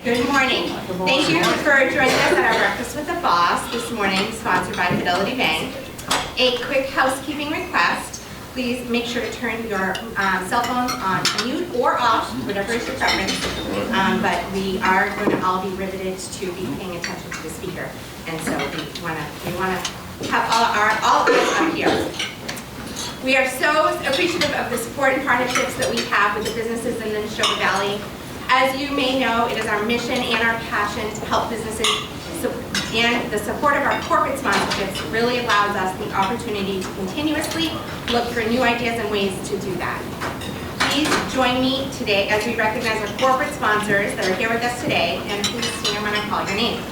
Good morning. Thank you for joining us at our Breakfast with the Boss this morning, sponsored by Fidelity Bank. A quick housekeeping request. Please make sure to turn your cell phones on mute or off, whatever is your preference. But we are going to all be riveted to be paying attention to the speaker. And so we want to have all eyes up here. We are so appreciative of the support and partnerships that we have with the businesses in the Neshoba Valley. As you may know, it is our mission and our passion to help businesses, and the support of our corporate sponsorships really allows us the opportunity to continuously look for new ideas and ways to do that. Please join me today as we recognize our corporate sponsors that are here with us today, and please stand when I call your name.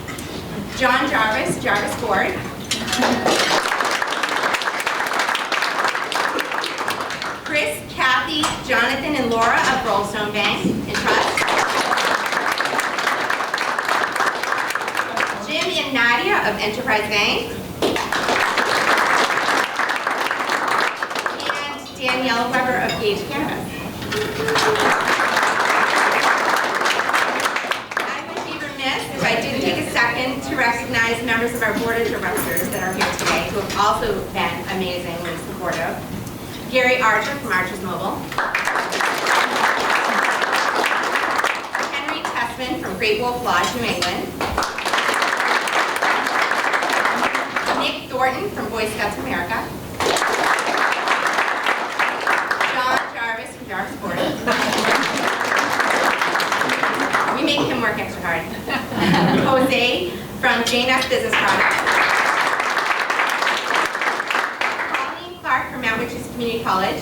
John Jarvis, Jarvis Ford. Chris, Kathy, Jonathan, and Laura of Rollstone Bank and Trust. Jim and Nadia of Enterprise Bank. And Danielle Weber of Gage Cannabis. I would be remiss if I didn't take a second to recognize members of our board of directors that are here today who have also been amazingly supportive. Gary Archer from Archer's Mobile. Henry Tessman from Great Wolf Lodge, New England. Nick Thornton from Boy Scouts of America. John Jarvis from Jarvis Ford. We make him work extra hard. Jose from JNS Business Products. From Mount Witches Community College,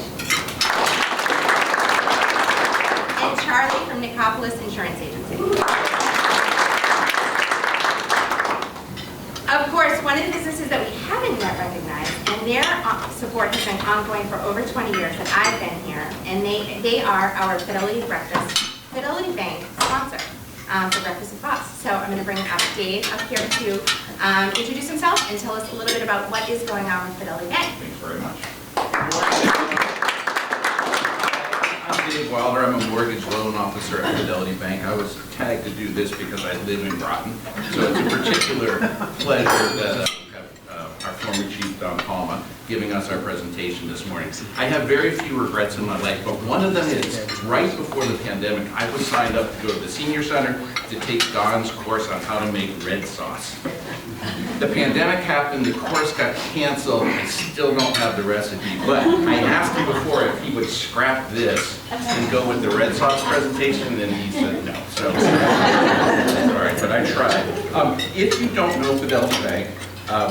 and Charlie from Nicopolis Insurance Agency. Of course, one of the businesses that we haven't yet recognized, and their support has been ongoing for over 20 years that I've been here, and they are our Fidelity Bank sponsor for Breakfast with Boss. So I'm going to bring up Dave up here to introduce himself and tell us a little bit about what is going on with Fidelity Bank. Thanks very much. I'm Dave Wilder. I'm a mortgage loan officer at Fidelity Bank. I was tagged to do this because I live in Groton, so it's a particular pleasure that our former chief, Don Palma, giving us our presentation this morning. I have very few regrets in my life, but one of them is right before the pandemic, I was signed up to go to the senior center to take Don's course on how to make red sauce. The pandemic happened, the course got canceled, I still don't have the recipe, but I asked him before if he would scrap this and go with the red sauce presentation, and he said no. So, all right, but I tried. If you don't know Fidelity Bank,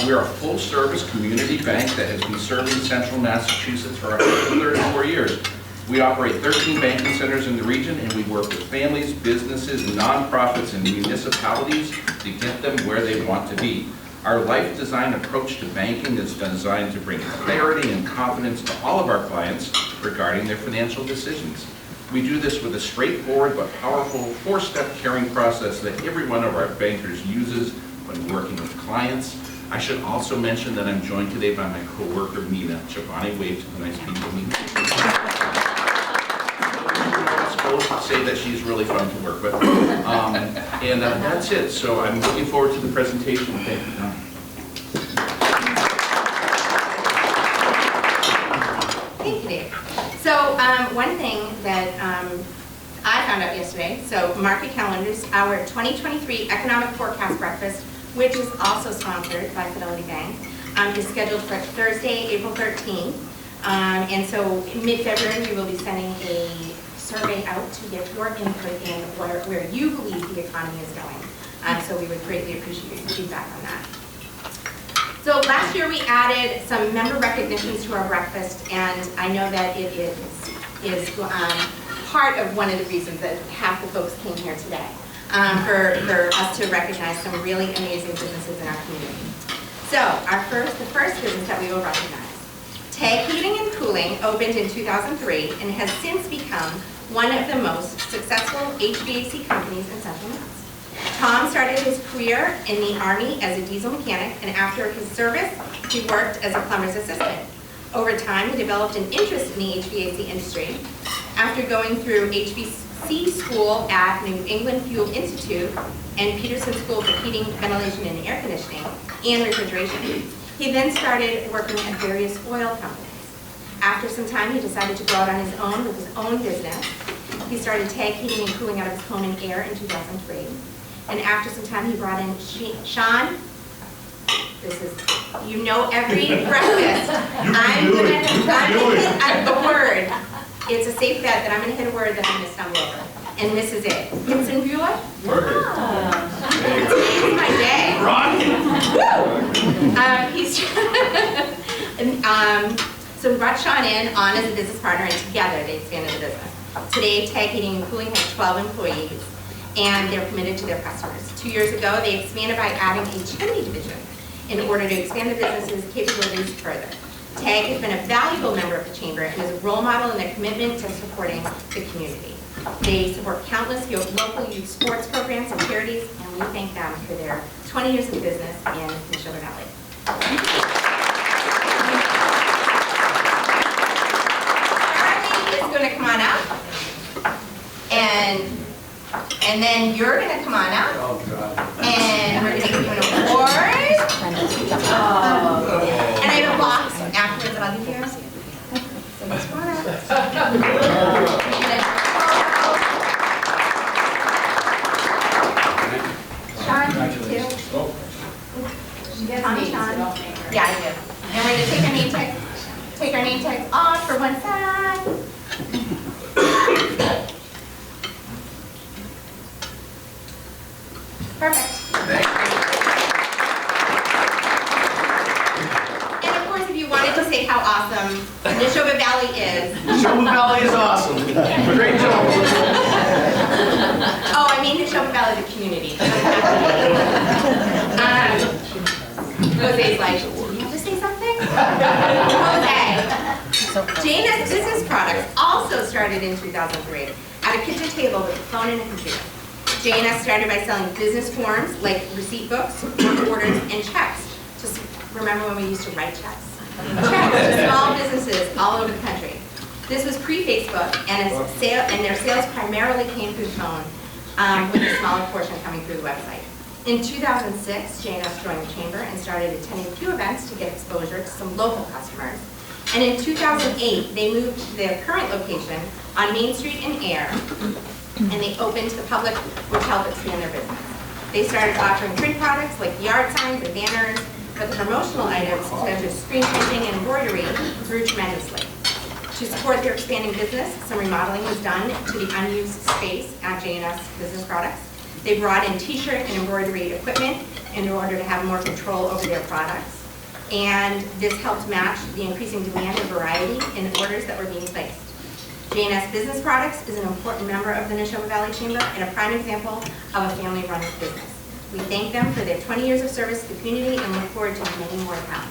we are a full-service community bank that has been serving central Massachusetts for 34 years. We operate 13 banking centers in the region, and we work with families, businesses, nonprofits, and municipalities to get them where they want to be. Our life design approach to banking is designed to bring clarity and confidence to all of our clients regarding their financial decisions. We do this with a straightforward but powerful four-step caring process that every one of our bankers uses when working with clients. I should also mention that I'm joined today by my co-worker, Nina. Chobani, wave to the nice people. Say that she's really fun to work with. And that's it. So I'm looking forward to the presentation. Thank you, Don. Thank you, Dave. So one thing that I found out yesterday, so mark your calendars, our 2023 Economic Forecast Breakfast, which is also sponsored by Fidelity Bank, is scheduled for Thursday, April 13th. And so mid-February, we will be sending a survey out to get your input in where you believe the economy is going. So we would greatly appreciate your feedback on that. So last year we added some member recognitions to our breakfast, and I know that it is part of one of the reasons that half the folks came here today, for us to recognize some really amazing businesses in our community. So the first business that we will recognize, Tag Heating and Cooling opened in 2003 and has since become one of the most successful HVAC companies in Central Mass. Tom started his career in the Army as a diesel mechanic, and after his service, he worked as a plumber's assistant. Over time, he developed an interest in the HVAC industry. After going through C School at New England Fuel Institute and Peterson School for Heating, Ventilation, and Air Conditioning, and Refrigeration. He then started working at various oil companies. After some time, he decided to go out on his own with his own business. He started tag heating and cooling out of his home and air in 2003. And after some time, he brought in Sean. This is, you know every breakfast. I'm gonna hit the word. It's a safe bet that I'm gonna hit a word that I'm gonna stumble over. And this is it. Gibson Bueller? Today's my day. So we brought Sean in on as a business partner, and together they expanded the business. Today, Tag Heating and Cooling has 12 employees, and they're committed to their customers. 2 years ago, they expanded by adding a chimney division in order to expand the business's capabilities further. TAG has been a valuable member of the Chamber and is a role model in their commitment to supporting the community. They support countless local youth sports programs and charities, and we thank them for their 20 years of business in Neshoba Valley. Charlie is going to come on up, and then you're going to come on up, and we're going to give you an award. And I have a box afterwards that I'll give you. So let's come on up. Sean, too. Tommy, Sean. Yeah, I do. And we're going to take our name tags. Take our name tags off for one side. Perfect. Thank you. And of course, if you wanted to say how awesome Neshoba Valley is. Neshoba Valley is awesome. Great job. Oh, I mean Neshoba Valley, the community. Jose's like, do you have to say something? Jose. Jana's Business Products also started in 2003 at a kitchen table with a phone and a computer. J&S started by selling business forms like receipt books, work orders, and checks. Just remember when we used to write checks? Checks to small businesses all over the country. This was pre-Facebook, and their sales primarily came through the phone, with a smaller portion coming through the website. In 2006, J&S joined the Chamber and started attending a few events to get exposure to some local customers. And in 2008, they moved to their current location on Main Street in Air, and they opened to the public, which helped expand their business. They started offering print products like yard signs and banners, but the promotional items such as screen printing and embroidery grew tremendously. To support their expanding business, some remodeling was done to the unused space at J&S Business Products. They brought in t-shirt and embroidery equipment in order to have more control over their products. And this helped match the increasing demand and variety in orders that were being placed. J&S Business Products is an important member of the Neshoba Valley Chamber and a prime example of a family-run business. We thank them for their 20 years of service to the community and look forward to many more to come.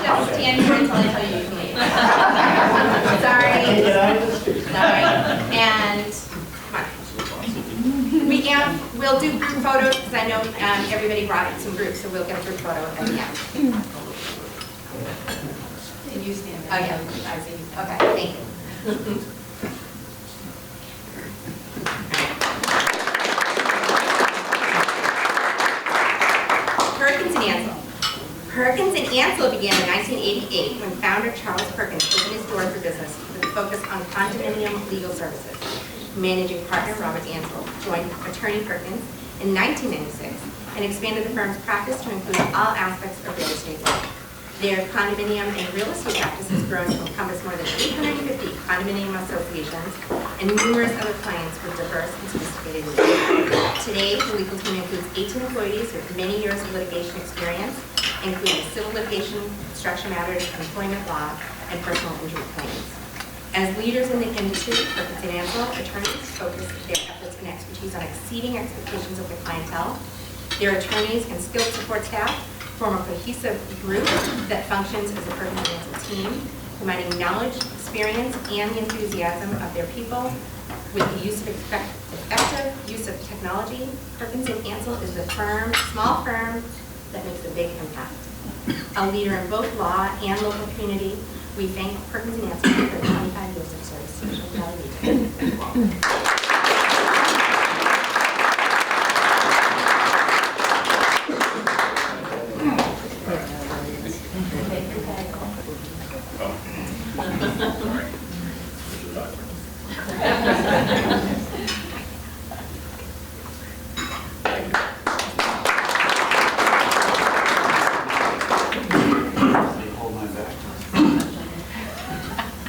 Just stand here until I tell you you can leave. Sorry. And we'll do group photos because I know everybody brought some groups, so we'll get a group photo at the end. Can you stand Oh, yeah. I see. Okay, thank you. Perkins and Ansel. Perkins and Ansel began in 1988 when founder Charles Perkins opened his doors for business with a focus on condominium legal services. Managing partner Robert Ansel joined attorney Perkins in 1996 and expanded the firm's practice to include all aspects of real estate law. Their condominium and real estate practice has grown to encompass more than 850 condominium associations and numerous other clients with diverse and sophisticated needs. Today, the legal team includes 18 employees with many years of litigation experience, including civil litigation, construction matters, employment law, and personal injury claims. As leaders in the industry, Perkins and Ansel attorneys focus their efforts and expertise on exceeding expectations of their clientele. Their attorneys and skilled support staff form a cohesive group that functions as a Perkins and Ansel team, combining knowledge, experience, and the enthusiasm of their people with the use of effective use of technology. Perkins and Ansel is the small firm that makes a big impact. A leader in both law and local community, we thank Perkins and Nancy for 25 years of service to the Valley region.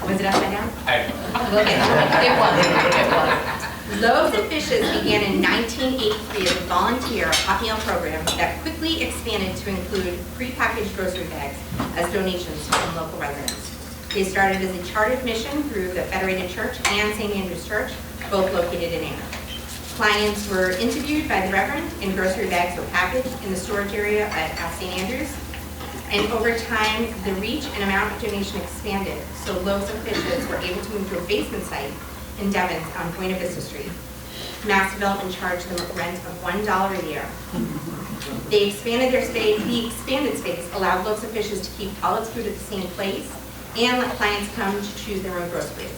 Was it upside down? Look at it. It was. Loaves and Fishes began in 1983 as a volunteer hot meal program that quickly expanded to include prepackaged grocery bags as donations from local residents. They started as a chartered mission through the Federated Church and St. Andrew's Church, both located in Ann Arbor. Clients were interviewed by the Reverend, and grocery bags were packaged in the storage area at St. Andrew's. And over time, the reach and amount of donation expanded, so Loaves and Fishes were able to move to a basement site in Devens on Buena Vista Street. Mass Development charged them a rent of $1 a year. They expanded their space. The expanded space allowed Loaves and Fishes to keep all its food at the same place and let clients come to choose their own groceries.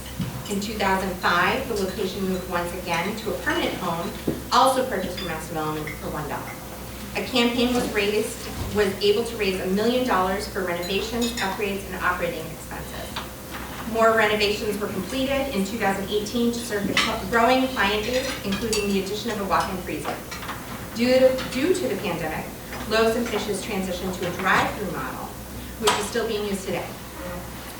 In 2005, the location moved once again to a permanent home, also purchased from Mass Development for $1. A campaign was able to raise $1 million for renovations, upgrades, and operating expenses. More renovations were completed in 2018 to serve the growing client base, including the addition of a walk-in freezer. Due to the pandemic, Loaves and Fishes transitioned to a drive-through model, which is still being used today.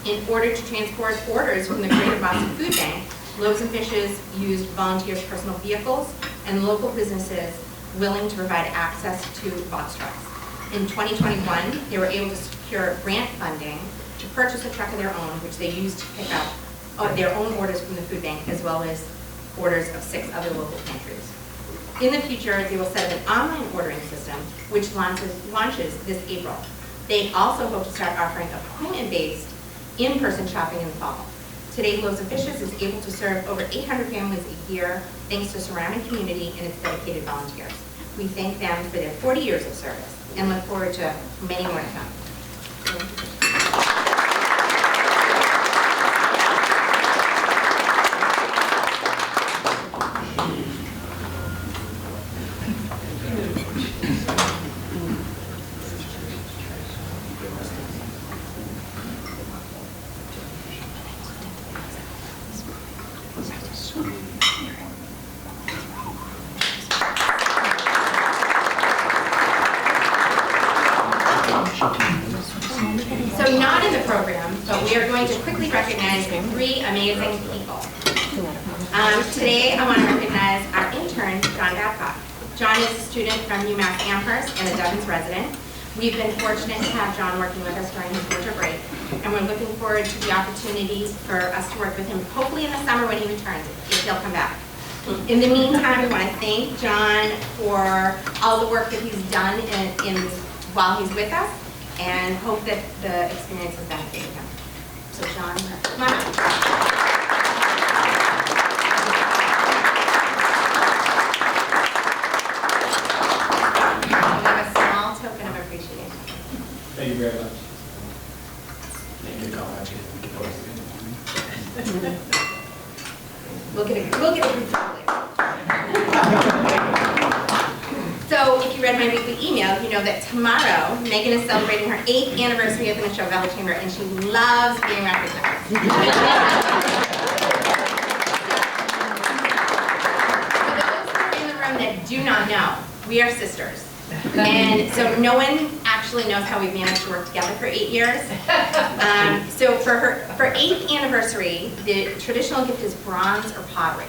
In order to transport orders from the Greater Boston Food Bank, Loaves and Fishes used volunteers' personal vehicles and local businesses willing to provide access to box trucks. In 2021, they were able to secure grant funding to purchase a truck of their own, which they used to pick up their own orders from the food bank, as well as orders of 6 other local pantries. In the future, they will set up an online ordering system, which launches this April. They also hope to start offering appointment-based in-person shopping in the fall. Today, Loaves and Fishes is able to serve over 800 families a year thanks to surrounding community and its dedicated volunteers. We thank them for their 40 years of service and look forward to many more to come. So not in the program, but we are going to quickly recognize 3 amazing people. Today I want to recognize our intern, John Babcock. John is a student from UMass Amherst and a Devens resident. We've been fortunate to have John working with us during his winter break, and we're looking forward to the opportunity for us to work with him, hopefully in the summer when he returns, if he'll come back. In the meantime, we want to thank John for all the work that he's done while he's with us, and hope that the experience has benefited him. So John, come on up. We have a small token of appreciation. Thank you very much. We'll get a group photo later. So if you read my weekly email, you know that tomorrow, Megan is celebrating her 8th anniversary of the Neshoba Valley Chamber, and she loves being recognized. For those who are in the room that do not know, we are sisters. And so no one actually knows how we've managed to work together for 8 years. So for her 8th anniversary, the traditional gift is bronze or pottery.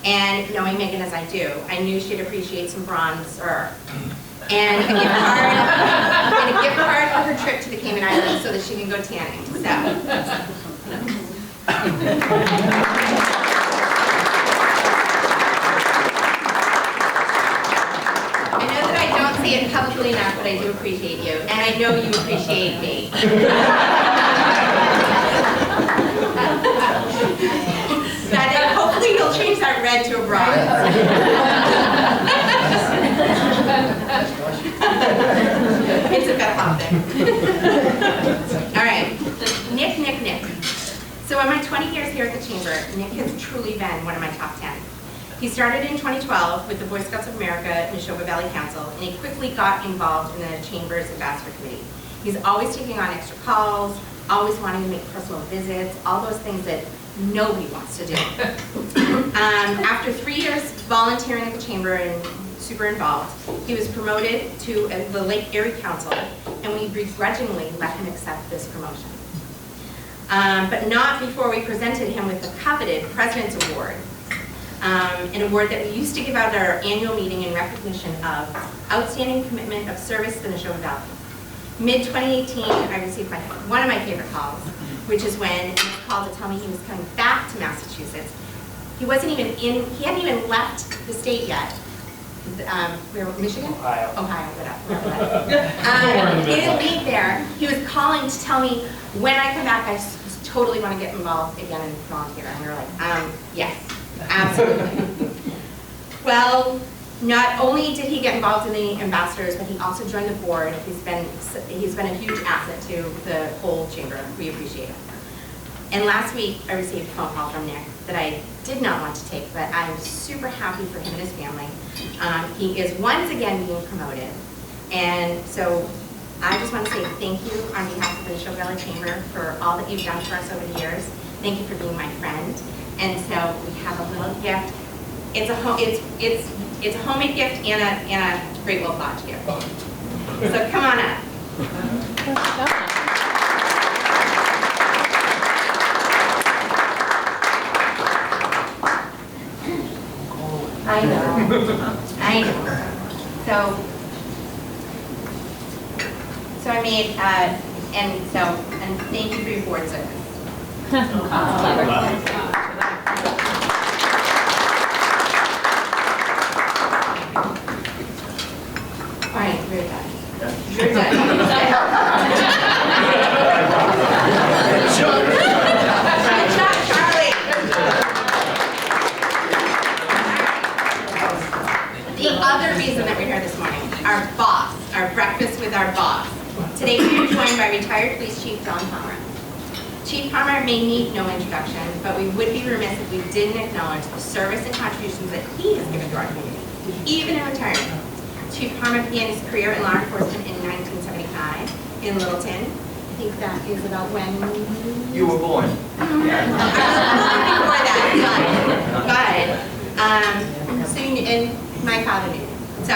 And knowing Megan as I do, I knew she'd appreciate some bronze and a gift card for her trip to the Cayman Islands so that she can go tanning. So. I know that I don't say it publicly enough, but I do appreciate you, and I know you appreciate me. Hopefully you'll change that red to a bronze. Kids have got to hop there. All right, Nick. So in my 20 years here at the Chamber, Nick has truly been one of my top 10. He started in 2012 with the Boy Scouts of America Neshoba Valley Council, and he quickly got involved in the Chamber's Ambassador Committee. He's always taking on extra calls, always wanting to make personal visits, all those things that nobody wants to do. After 3 years volunteering at the Chamber and super involved, he was promoted to the Lake Erie Council, and we begrudgingly let him accept this promotion. But not before we presented him with the coveted President's Award, an award that we used to give out at our annual meeting in recognition of outstanding commitment of service to the Neshoba Valley. Mid-2018, I received one of my favorite calls, which is when he called to tell me he was coming back to Massachusetts. He hadn't even left the state yet. Where, Michigan? Ohio, whatever. He didn't leave there. He was calling to tell me, when I come back, I totally want to get involved again and volunteer. And we were like, yes, absolutely. Well, not only did he get involved in the ambassadors, but he also joined the board. He's been a huge asset to the whole chamber. We appreciate it. And last week, I received a phone call from Nick that I did not want to take, but I'm super happy for him and his family. He is once again being promoted. And so I just want to say thank you on behalf of the Neshoba Valley Chamber for all that you've done for us over the years. Thank you for being my friend. And so we have a little gift. It's a homemade gift and a Great Wolf Lodge gift. So come on up. I know. So I made, and thank you for your board service. All right, very good. You're done. Good job, Charlie. The other reason that we're here this morning, our boss, our breakfast with our boss. Today we are joined by retired Police Chief John Palma. Chief Palma may need no introduction, but we would be remiss if we didn't acknowledge the service and contributions that he has given to our community, even in retirement. Chief Palma began his career in law enforcement in 1975 in Littleton. I think that is about when you were born. Yeah. Before that, but so and my father knew. So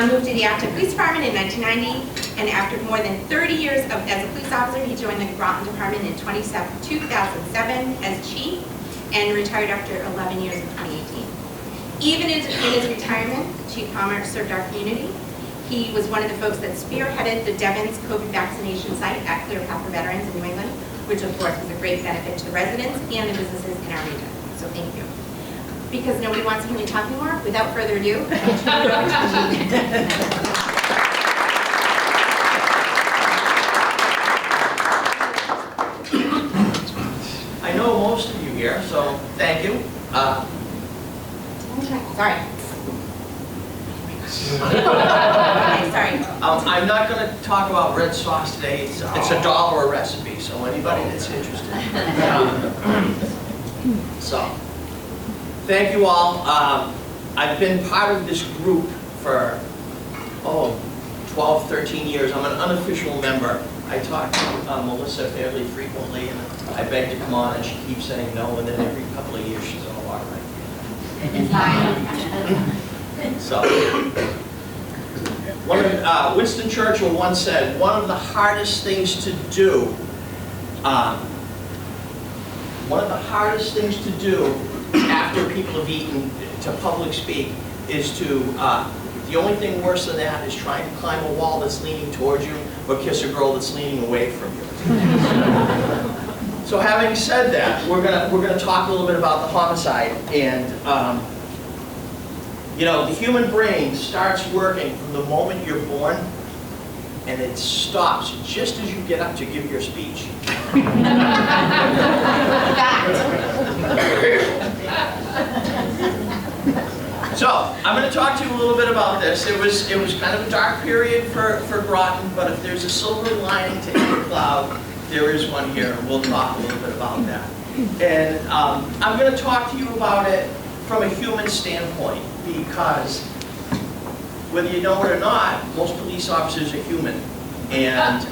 moved to the active police department in 1990, and after more than 30 years as a police officer, he joined the Groton department in 2007 as chief, and retired after 11 years in 2018. Even in his retirement, Chief Palmer served our community. He was one of the folks that spearheaded the Devon's COVID vaccination site at Clear Path for Veterans in New England, which of course was a great benefit to the residents and the businesses in our region. So thank you. Because nobody wants to hear me talk anymore, without further ado, I know most of you here, so thank you. Sorry. Okay, sorry. I'm not going to talk about red sauce today. It's $1 a recipe, so anybody that's interested. So, thank you all. I've been part of this group for 12, 13 years. I'm an unofficial member. I talk to Melissa fairly frequently, and I beg to come on, and she keeps saying no, and then every couple of years she's all right. So, Winston Churchill once said, one of the hardest things to do, after people have eaten to public speak is to, the only thing worse than that is trying to climb a wall that's leaning towards you or kiss a girl that's leaning away from you. So having said that, we're gonna talk a little bit about the homicide, and you know, the human brain starts working from the moment you're born, and it stops just as you get up to give your speech. So, I'm going to talk to you a little bit about this. It was kind of a dark period for Groton, but if there's a silver lining to any cloud, there is one here, and we'll talk a little bit about that. And I'm going to talk to you about it from a human standpoint, because whether you know it or not, most police officers are human. And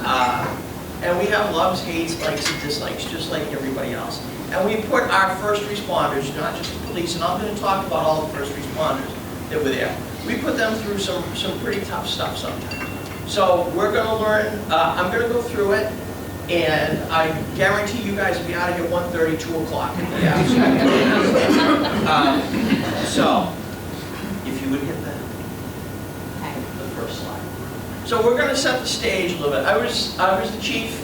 we have loves, hates, likes, and dislikes, just like everybody else. And we put our first responders, not just the police, and I'm going to talk about all the first responders that were there. We put them through some pretty tough stuff sometimes. So we're going to learn, I'm going to go through it, and I guarantee you guys will be out of here 1:30, 2 o'clock. So, if you would hit the first slide. So we're going to set the stage a little bit. I was the chief,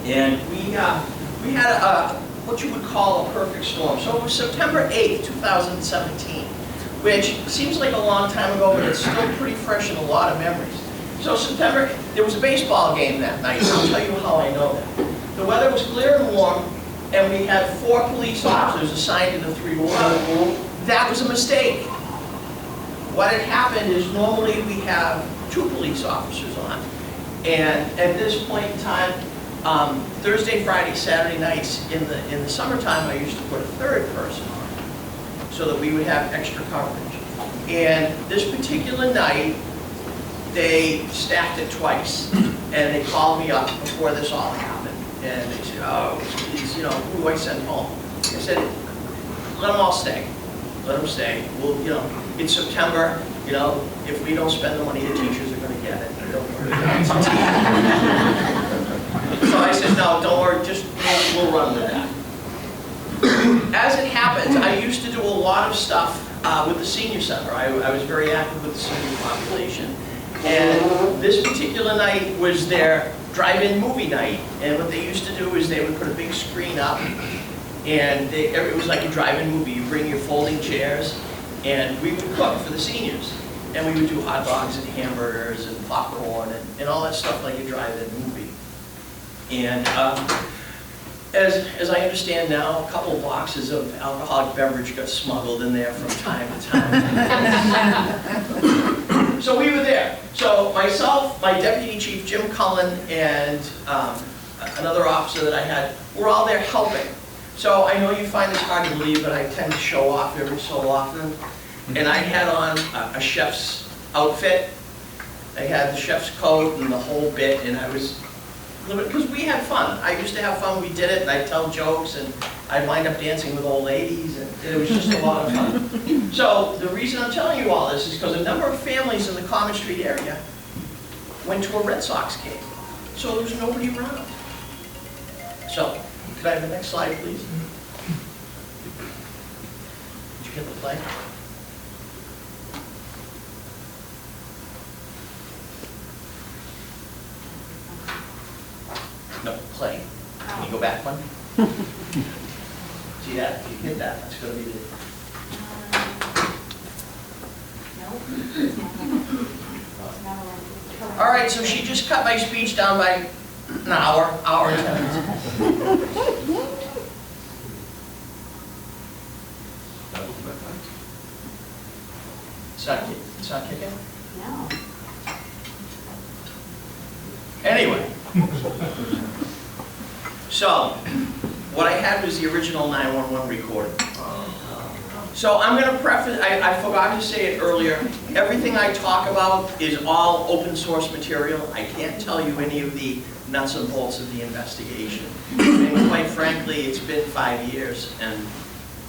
and we had what you would call a perfect storm. So it was September 8th, 2017, which seems like a long time ago, but it's still pretty fresh in a lot of memories. So September, there was a baseball game that night, and I'll tell you how I know that. The weather was clear and warm, and we had 4 police officers assigned to the 3 ward. That was a mistake. What had happened is normally we have 2 police officers on, and at this point in time, Thursday, Friday, Saturday nights in the summertime, I used to put a 3rd person on, so that we would have extra coverage. And this particular night, they staffed it twice, and they called me up before this all happened, and they said, "Oh, geez, you know, who do I send home?" I said, "Let them all stay. Let them stay. Well, you know, it's September. You know, if we don't spend the money, the teachers are going to get it. Don't worry." So I said, "No, don't worry. Just we'll run with that." As it happens, I used to do a lot of stuff with the senior center. I was very active with the senior population. And this particular night was their drive-in movie night. And what they used to do is they would put a big screen up, and it was like a drive-in movie. You bring your folding chairs, and we would cook for the seniors. And we would do hot dogs and hamburgers and popcorn and all that stuff like a drive-in movie. And as I understand now, a couple of boxes of alcoholic beverage got smuggled in there from time to time. So we were there. So myself, my deputy chief, Jim Cullen, and another officer that I had, were all there helping. So I know you find this hard to believe, but I tend to show off every so often. And I had on a chef's outfit. I had the chef's coat and the whole bit, and I was, because we had fun. I used to have fun. We did it, and I'd tell jokes, and I'd wind up dancing with old ladies, and it was just a lot of fun. So the reason I'm telling you all this is because a number of families in the Common Street area went to a Red Sox game. So there was nobody around. So, could I have the next slide, please? Did you get the play? No, play. Can you go back one? See that? If you hit that, that's going to be the... All right, so she just cut my speech down by an hour and 10 minutes. It's not kicking? No. Anyway. So, what I had was the original 911 recording. So I'm going to preface, I forgot to say it earlier, everything I talk about is all open source material. I can't tell you any of the nuts and bolts of the investigation. And quite frankly, it's been 5 years, and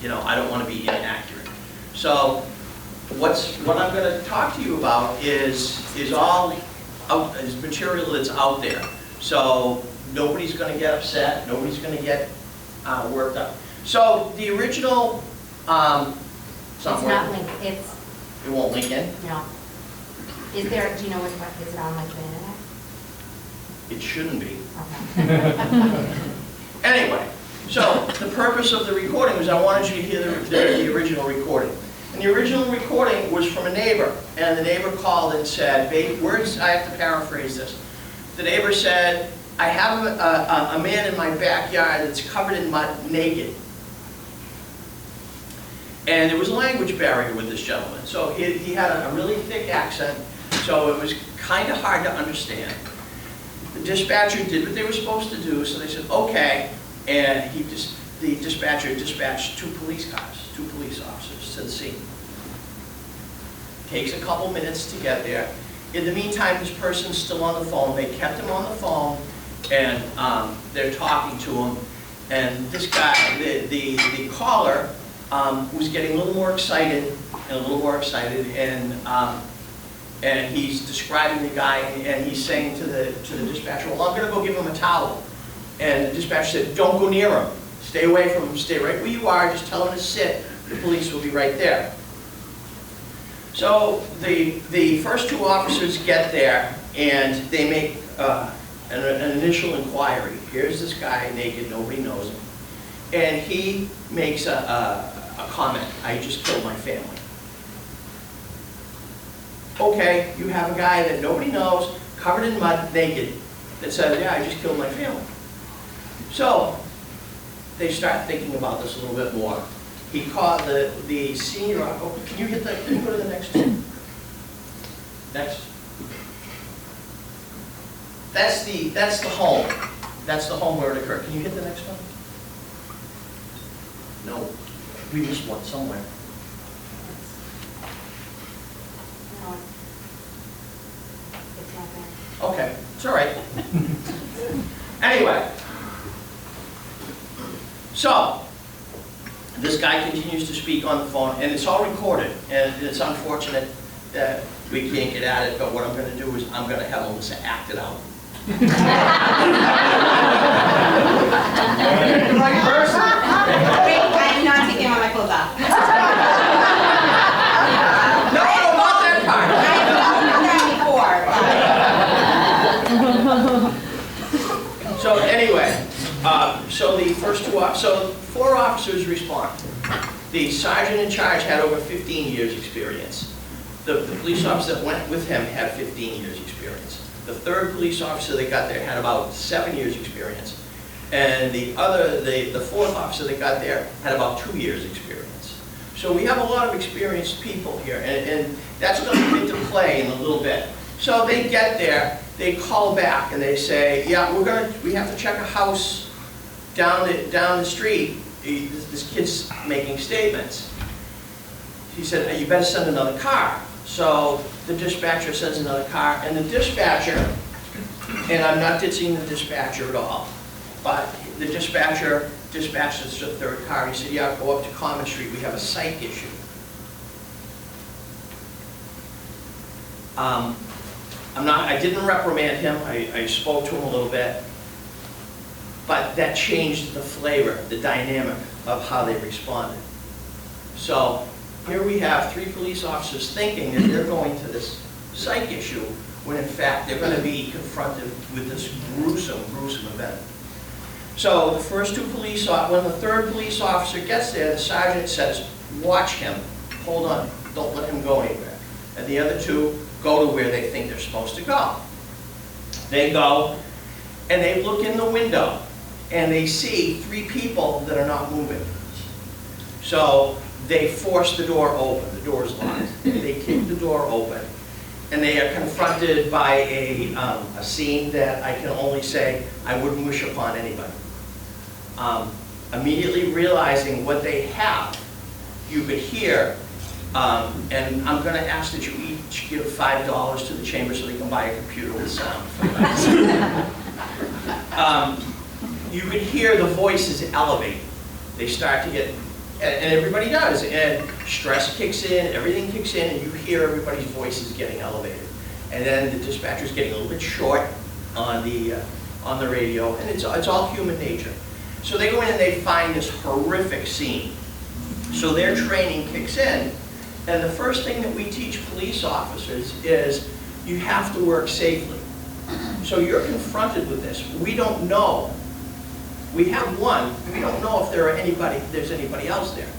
you know, I don't want to be inaccurate. So what I'm going to talk to you about is material that's out there. So nobody's going to get upset, nobody's going to get worked up. So the original, It's not linked, it won't link in? no. Is there, do you know what, is it on like the internet? It shouldn't be. Okay. Anyway, so the purpose of the recording was I wanted you to hear the original recording. And the original recording was from a neighbor, and the neighbor called and said, words, I have to paraphrase this. The neighbor said, "I have a man in my backyard that's covered in mud, naked." And there was a language barrier with this gentleman. So he had a really thick accent, so it was kind of hard to understand. The dispatcher did what they were supposed to do, so they said, okay, and the dispatcher dispatched 2 police cars, 2 police officers to the scene. Takes a couple minutes to get there. In the meantime, this person's still on the phone. They kept him on the phone, and they're talking to him. And this guy, the caller, was getting a little more excited, and he's describing the guy, and he's saying to the dispatcher, well, I'm going to go give him a towel. And the dispatcher said, don't go near him. Stay away from him. Stay right where you are. Just tell him to sit. The police will be right there. So the first 2 officers get there, and they make an initial inquiry. Here's this guy naked, nobody knows him. And he makes a comment, I just killed my family. Okay, you have a guy that nobody knows, covered in mud, naked, that says, yeah, I just killed my family. So they start thinking about this a little bit more. He called the senior, oh, can you go to the next one? Next. That's the home. That's the home where it occurred. Can you hit the next one? No. We missed one somewhere. No, it's not there. Okay, it's all right. Anyway. So, this guy continues to speak on the phone, and it's all recorded, and it's unfortunate that we can't get at it, but what I'm going to do is I'm going to have Melissa act it out. Right person. Wait, I am not taking all my clothes off. No, not that part. I have done that before. So anyway, so the first 4 officers respond. The sergeant in charge had over 15 years experience. The police officer that went with him had 15 years experience. The 3rd police officer that got there had about 7 years experience. And the 4th officer that got there had about 2 years experience. So we have a lot of experienced people here, and that's going to come into play in a little bit. So they get there, they call back, and they say, yeah, we have to check a house down the street. This kid's making statements. He said, you better send another car. So the dispatcher sends another car, and the dispatcher, and I'm not ditching the dispatcher at all, but the dispatcher dispatches the 3rd car. He said, yeah, go up to Common Street. We have a psych issue. I didn't reprimand him. I spoke to him a little bit. But that changed the flavor, the dynamic of how they responded. So here we have 3 police officers thinking that they're going to this psych issue, when in fact they're going to be confronted with this gruesome, gruesome event. So the first 2 police officers, when the 3rd police officer gets there, the sergeant says, watch him, hold on, don't let him go anywhere. And the other 2 go to where they think they're supposed to go. They go, and they look in the window, and they see 3 people that are not moving. So they force the door open. The door is locked. They kick the door open, and they are confronted by a scene that I can only say I wouldn't wish upon anybody. Immediately realizing what they have, you could hear, and I'm going to ask that you each give $5 to the chamber so they can buy a computer with sound. You could hear the voices elevate. They start to get, and everybody does, and stress kicks in, everything kicks in, and you hear everybody's voices getting elevated. And then the dispatcher's getting a little bit short on the radio, and it's all human nature. So they go in and they find this horrific scene. So their training kicks in, and the first thing that we teach police officers is you have to work safely. So you're confronted with this. We don't know. We have one. We don't know if there's anybody else there.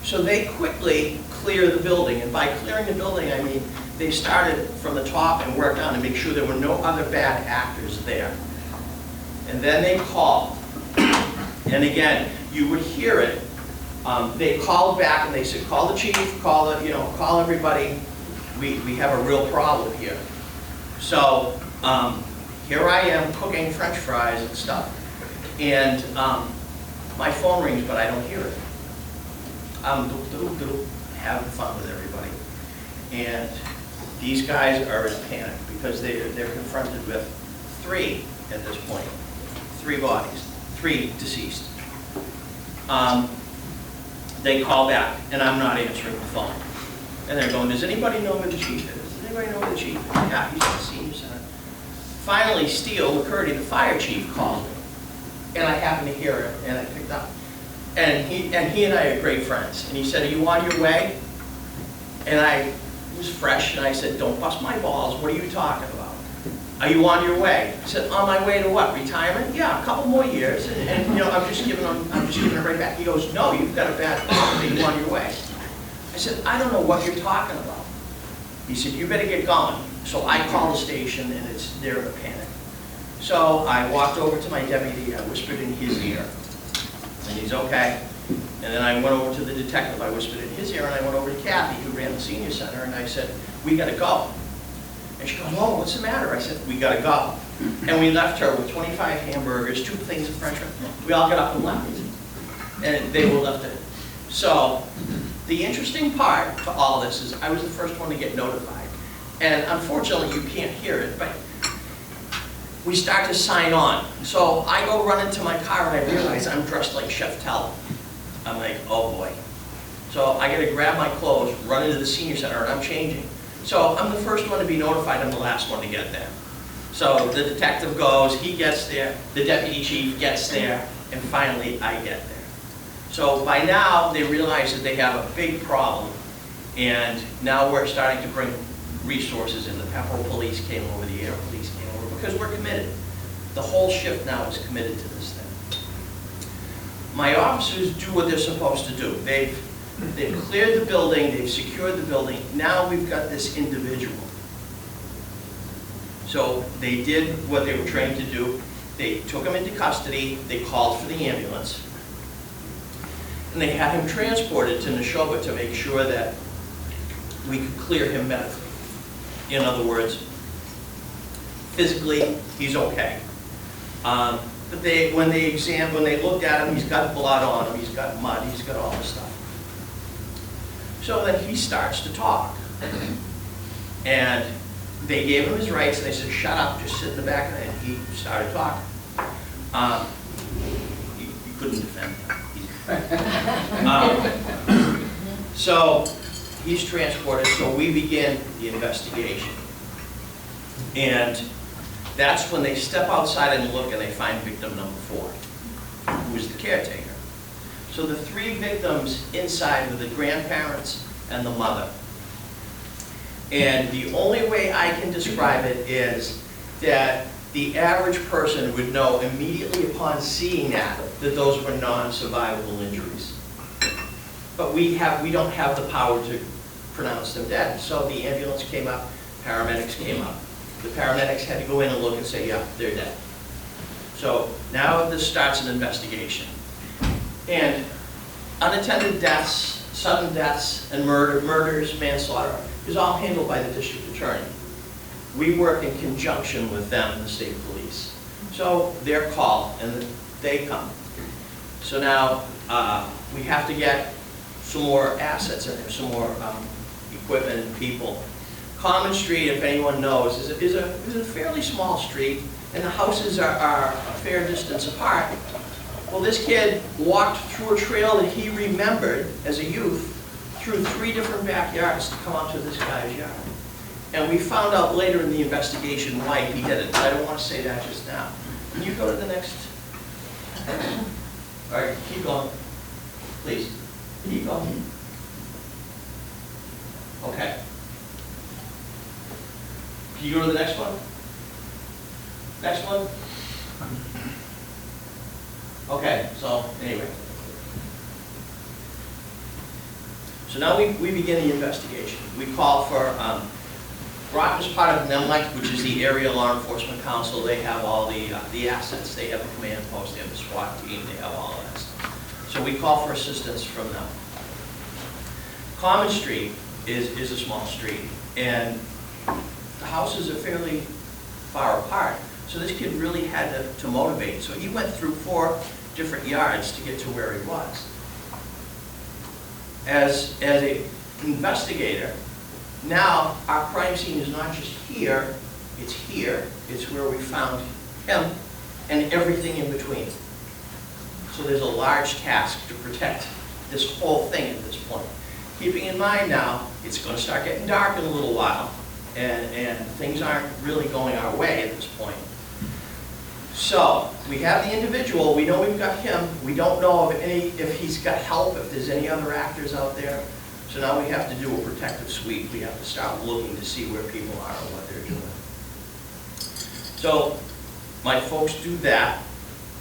So they quickly clear the building, and by clearing the building, I mean they started from the top and worked down to make sure there were no other bad actors there. And then they called. And again, you would hear it. They called back and they said, call the chief, call the, call everybody. We have a real problem here. So here I am cooking French fries and stuff. And my phone rings, but I don't hear it. I'm having fun with everybody. And these guys are in a panic because they're confronted with 3 at this point. 3 bodies, 3 deceased. They call back, and I'm not answering the phone. And they're going, does anybody know where the chief is? Does anybody know where the chief is? Yeah, he's at the senior center. Finally, Steele McCurdy, the fire chief, calls me. And I happened to hear it, and I picked up. And he and I are great friends. And he said, are you on your way? And I was fresh, and I said, don't bust my balls. What are you talking about? Are you on your way? He said, on my way to what? Retirement? Yeah, a couple more years. And I'm just giving it right back. He goes, no, you've got a bad problem. Are you on your way? I said, I don't know what you're talking about. He said, you better get going. So I called the station, and they're in a panic. So I walked over to my deputy. I whispered in his ear, and he's okay. And then I went over to the detective. I whispered in his ear, and I went over to Kathy, who ran the senior center, and I said, we got to go. And she goes, oh, what's the matter? I said, we got to go. And we left her with 25 hamburgers, 2 things of French fries. We all got up and left. And they were left it. So the interesting part to all this is I was the first one to get notified. And unfortunately, you can't hear it, but we start to sign on. So I go run into my car, and I realize I'm dressed like Chef Tell. I'm like, oh boy. So I got to grab my clothes, run into the senior center, and I'm changing. So I'm the first one to be notified, I'm the last one to get there. So the detective goes, he gets there, the deputy chief gets there, and finally I get there. So by now, they realize that they have a big problem, and now we're starting to bring resources in. The Pepperell police came over, the air police came over, because we're committed. The whole shift now is committed to this thing. My officers do what they're supposed to do. They've cleared the building, they've secured the building. Now we've got this individual. So they did what they were trained to do. They took him into custody, they called for the ambulance, and they had him transported to Neshoba to make sure that we could clear him medically. In other words, physically, he's okay. But when they looked at him, he's got blood on him, he's got mud, he's got all this stuff. So then he starts to talk. And they gave him his rights, and they said, shut up, just sit in the back, and he started talking. You couldn't defend him. So he's transported, so we begin the investigation. And that's when they step outside and look, and they find victim number 4, who is the caretaker. So the 3 victims inside were the grandparents and the mother. And the only way I can describe it is that the average person would know immediately upon seeing that those were non-survivable injuries. But we don't have the power to pronounce them dead. So the ambulance came up, paramedics came up. The paramedics had to go in and look and say, yeah, they're dead. So now this starts an investigation. And unattended deaths, sudden deaths, and murders, manslaughter, is all handled by the district attorney. We work in conjunction with them, the state police. So they're called, and they come. So now we have to get some more assets in there, some more equipment and people. Common Street, if anyone knows, is a fairly small street, and the houses are a fair distance apart. Well, this kid walked through a trail that he remembered as a youth through 3 different backyards to come out to this guy's yard. And we found out later in the investigation why he did it, but I don't want to say that just now. Can you go to the next? All right, keep going. Please, keep going. Okay. Can you go to the next one? Next one? Okay, so anyway. So now we begin the investigation. We call for, Groton's part of NEMLEC, which is the Area Law Enforcement Council. They have all the assets. They have the command post, they have the SWAT team, they have all of that stuff. So we call for assistance from them. Common Street is a small street, and the houses are fairly far apart. So this kid really had to motivate. So he went through 4 different yards to get to where he was. As an investigator, now our crime scene is not just here, it's where we found him and everything in between. So there's a large task to protect this whole thing at this point. Keeping in mind now, it's going to start getting dark in a little while, and things aren't really going our way at this point. So we have the individual, we know we've got him, we don't know if he's got help, if there's any other actors out there. So now we have to do a protective sweep. We have to start looking to see where people are and what they're doing. So my folks do that,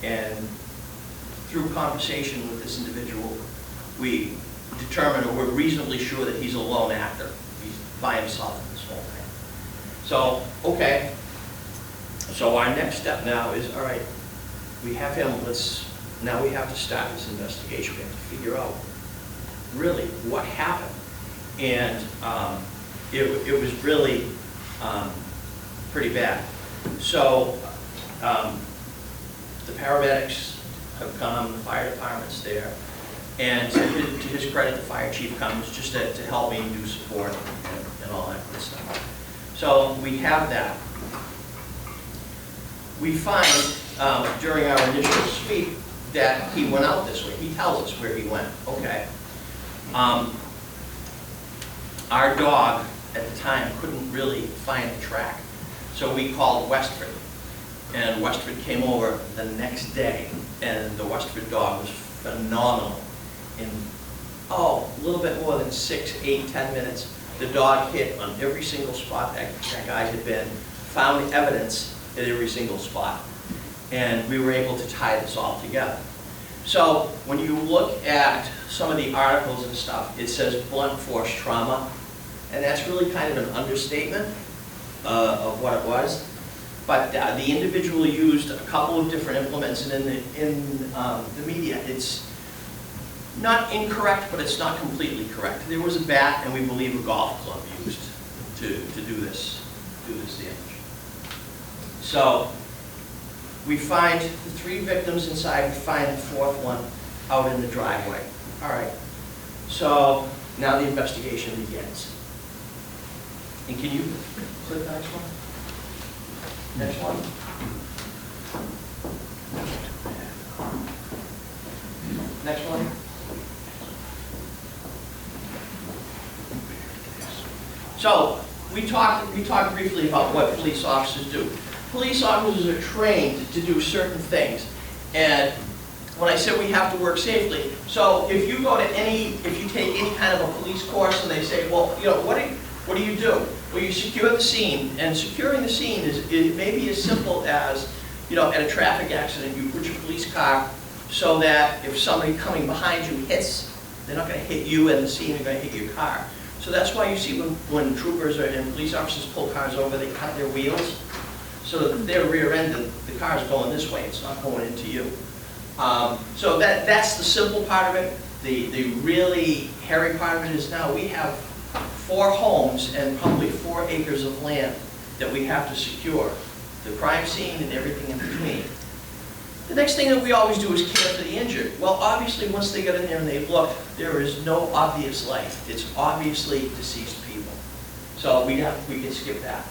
and through conversation with this individual, we determine, or we're reasonably sure that he's a lone actor. He's by himself in this whole thing. So, okay. So our next step now is, all right, we have him, now we have to start this investigation. We have to figure out really what happened. And it was really pretty bad. So the paramedics have come, the fire department's there, and to his credit, the fire chief comes just to help me do support and all that good stuff. So we have that. We find during our initial sweep that he went out this way. He tells us where he went. Okay. Our dog at the time couldn't really find the track, so we called Westford, and Westford came over the next day, and the Westford dog was phenomenal. In a little bit more than 6, 8, 10 minutes, the dog hit on every single spot that guy had been, found evidence at every single spot, and we were able to tie this all together. So when you look at some of the articles and stuff, it says blunt force trauma, and that's really kind of an understatement of what it was. But the individual used a couple of different implements, and in the media, it's not incorrect, but it's not completely correct. There was a bat, and we believe a golf club used to do this damage. So we find the 3 victims inside, we find the 4th one out in the driveway. All right, so now the investigation begins. And can you click the next one? Next one. Next one. So we talked briefly about what police officers do. Police officers are trained to do certain things, and when I said we have to work safely, so if you go to if you take any kind of a police course and they say, well, you know, what do you do? Well, you secure the scene, and securing the scene is maybe as simple as, you know, at a traffic accident, you put your police car so that if somebody coming behind you hits, they're not going to hit you and the scene, they're going to hit your car. So that's why you see when troopers and police officers pull cars over, they cut their wheels so that their rear end, the car's going this way, it's not going into you. So that's the simple part of it. The really hairy part of it is now we have 4 homes and probably 4 acres of land that we have to secure. The crime scene and everything in between. The next thing that we always do is care for the injured. Well, obviously, once they get in there and they look, there is no obvious life. It's obviously deceased people. So we can skip that.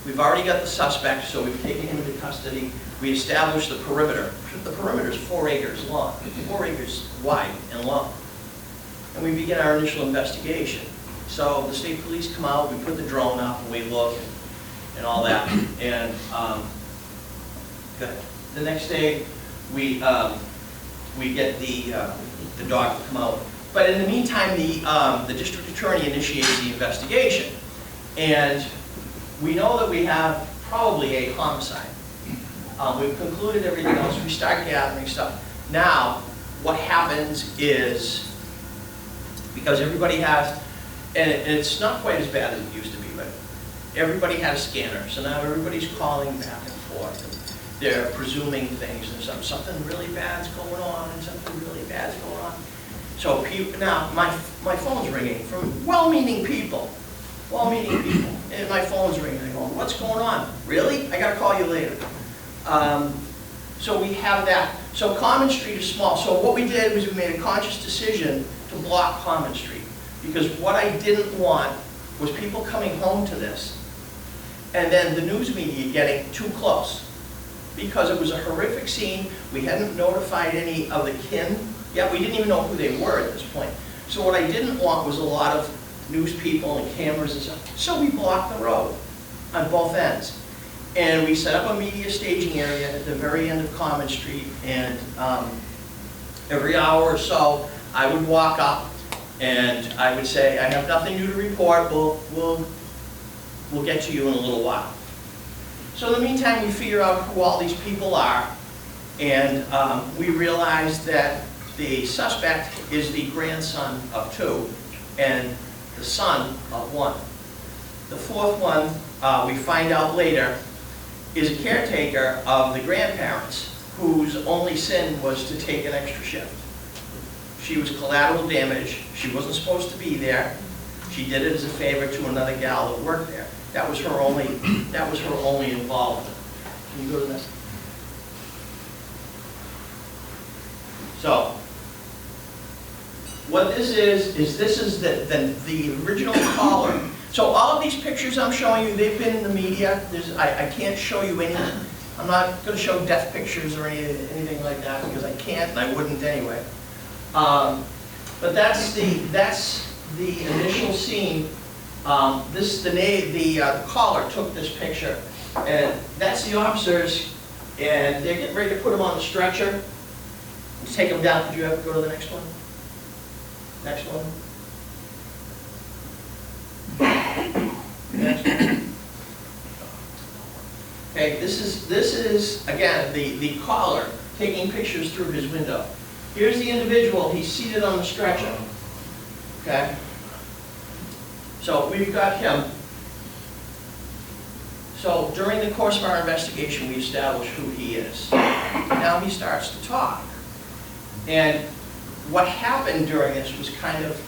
We've already got the suspect, so we've taken him into custody. We established the perimeter. The perimeter is 4 acres long, 4 acres wide and long. And we begin our initial investigation. So the state police come out, we put the drone up, and we look and all that. And the next day, we get the dog to come out. But in the meantime, the district attorney initiates the investigation. And we know that we have probably a homicide. We've concluded everything else. We start gathering stuff. Now, what happens is, because everybody has, and it's not quite as bad as it used to be, but everybody had a scanner. So now everybody's calling back and forth. they're presuming things, and something really bad's going on, and something really bad's going on. So now, my phone's ringing from well-meaning people, and my phone's ringing, I go, what's going on? Really? I gotta call you later. So we have that. So Common Street is small. So what we did was we made a conscious decision to block Common Street, because what I didn't want was people coming home to this, and then the news media getting too close, because it was a horrific scene. We hadn't notified any of the kin yet. We didn't even know who they were at this point. So what I didn't want was a lot of news people and cameras and stuff. So we blocked the road on both ends. And we set up a media staging area at the very end of Common Street, and every hour or so, I would walk up and I would say, I have nothing new to report, we'll get to you in a little while. So in the meantime, we figure out who all these people are, and we realize that the suspect is the grandson of 2 and the son of 1. The 4th one, we find out later, is a caretaker of the grandparents, whose only sin was to take an extra shift. She was collateral damage. She wasn't supposed to be there. She did it as a favor to another gal that worked there. That was her only involvement. Can you go to the next? So, what this is this is the original caller. So all of these pictures I'm showing you, they've been in the media. I can't show you any. I'm not going to show death pictures or anything like that, because I can't and I wouldn't anyway. But that's the initial scene. The caller took this picture, and that's the officers, and they're getting ready to put him on the stretcher. Let's take him down. Could you have to go to the next one? Next one. Next one. Okay, this is again the caller taking pictures through his window. Here's the individual. He's seated on the stretcher. Okay. So we've got him. So during the course of our investigation, we established who he is. Now he starts to talk. And what happened during this was kind of,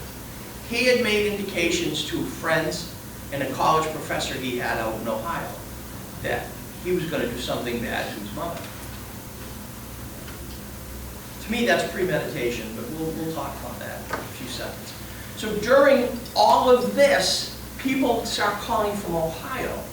he had made indications to friends and a college professor he had out in Ohio that he was going to do something bad to his mother. To me, that's premeditation, but we'll talk about that in a few seconds. So during all of this, people start calling from Ohio,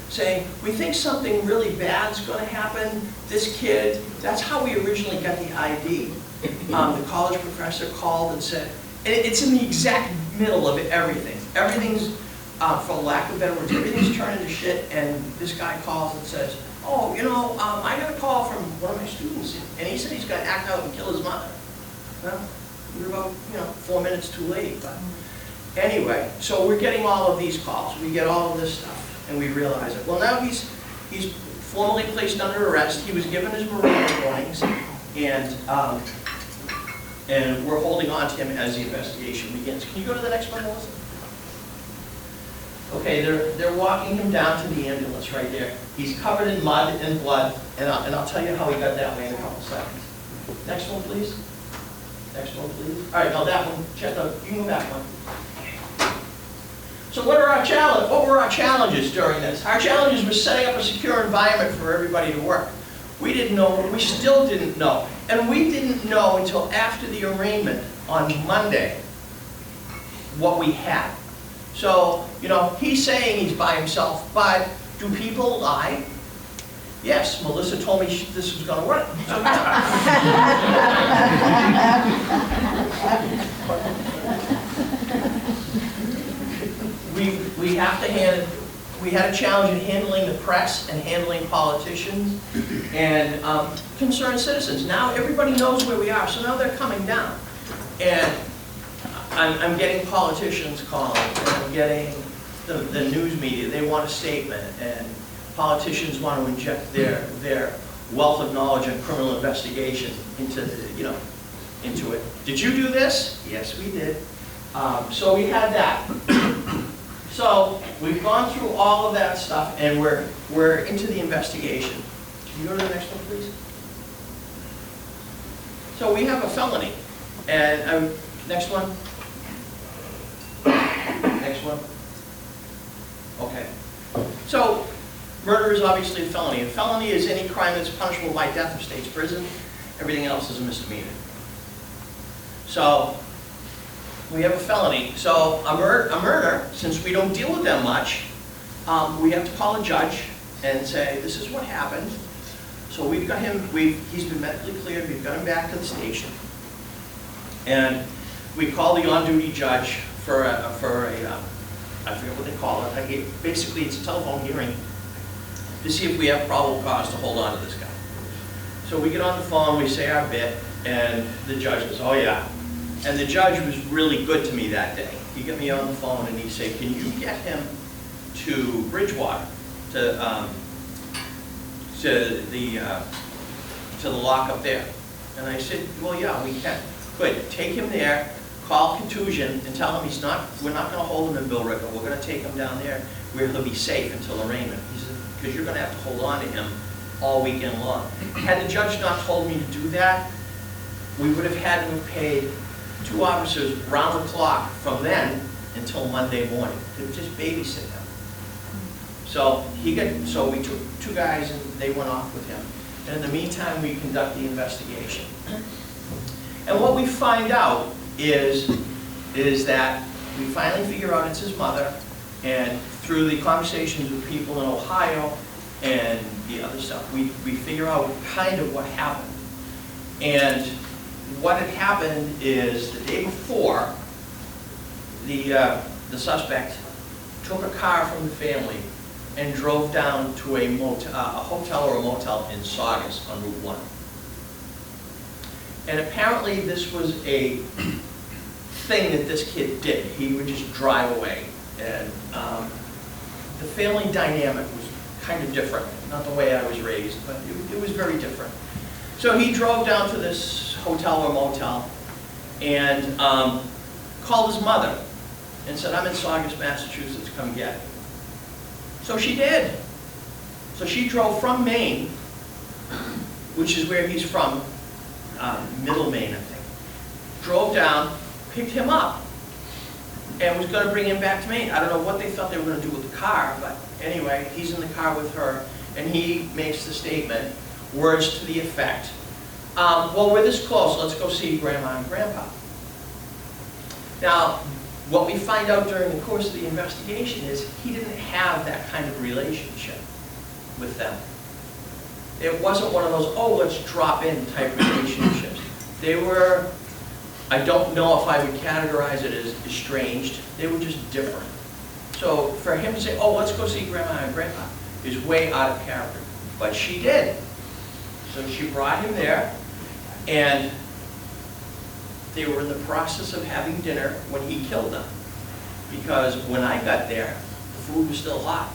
saying, we think something really bad's going to happen. This kid, that's how we originally got the ID. The college professor called and said, and it's in the exact middle of everything. Everything's, for lack of better words, everything's turning to shit, and this guy calls and says, oh, you know, I got a call from one of my students, and he said he's going to act out and kill his mother. Well, we were about, 4 minutes too late, but anyway, so we're getting all of these calls. We get all of this stuff, and we realize it. Well, now he's formally placed under arrest. He was given his Miranda warnings, and we're holding on to him as the investigation begins. Can you go to the next one, Melissa? Okay, they're walking him down to the ambulance right there. He's covered in mud and blood, and I'll tell you how he got that way in a couple seconds. Next one, please. Next one, please. All right, now that one, you can go back one. So what were our challenges during this? Our challenges were setting up a secure environment for everybody to work. We didn't know, we still didn't know. And we didn't know until after the arraignment on Monday what we had. So, he's saying he's by himself, but do people lie? Yes, Melissa told me this was going to work. So, we had a challenge in handling the press and handling politicians and concerned citizens. Now everybody knows where we are, so now they're coming down. And I'm getting politicians calling, and I'm getting the news media. They want a statement, and politicians want to inject their wealth of knowledge on criminal investigation into it. Did you do this? Yes, we did. So we had that. So we've gone through all of that stuff, and we're into the investigation. Can you go to the next one, please? So we have a felony, and next one. Next one. Okay. So murder is obviously a felony. A felony is any crime that's punishable by death or state's prison. Everything else is a misdemeanor. So we have a felony. So a murder, since we don't deal with them much, we have to call a judge and say, this is what happened. So we've got him, he's been medically cleared, we've got him back to the station. And we call the on-duty judge for a I forget what they call it. Basically, it's a telephone hearing to see if we have probable cause to hold on to this guy. So we get on the phone, we say our bit, and the judge goes, oh yeah. And the judge was really good to me that day. He got me on the phone and he said, can you get him to Bridgewater, to the lock up there? And I said, well, yeah, we can. Good, take him there, call contusion, and tell him we're not gonna hold him in Bill River, we're gonna take him down there where he'll be safe until arraignment. He said, because you're gonna have to hold on to him all weekend long. Had the judge not told me to do that, we would have had him paid 2 officers round the clock from then until Monday morning to just babysit him. So we took 2 guys and they went off with him. And in the meantime, we conduct the investigation. And what we find out is that we finally figure out it's his mother, and through the conversations with people in Ohio and the other stuff, we figure out kind of what happened. And what had happened is the day before, the suspect took a car from the family and drove down to a hotel or a motel in Saugus on Route 1. And apparently this was a thing that this kid did. He would just drive away. And the family dynamic was kind of different. Not the way I was raised, but it was very different. So he drove down to this hotel or motel and called his mother and said, I'm in Saugus, Massachusetts, come get me. So she did. So she drove from Maine, which is where he's from, Middle Maine, I think. Drove down, picked him up, and was going to bring him back to Maine. I don't know what they thought they were going to do with the car, but anyway, he's in the car with her, and he makes the statement, words to the effect, well, we're this close, let's go see Grandma and Grandpa. Now, what we find out during the course of the investigation is he didn't have that kind of relationship with them. It wasn't one of those, oh, let's drop in type relationships. They were, I don't know if I would categorize it as estranged, they were just different. So for him to say, oh, let's go see Grandma and Grandpa is way out of character. But she did. So she brought him there, and they were in the process of having dinner when he killed them. Because when I got there, the food was still hot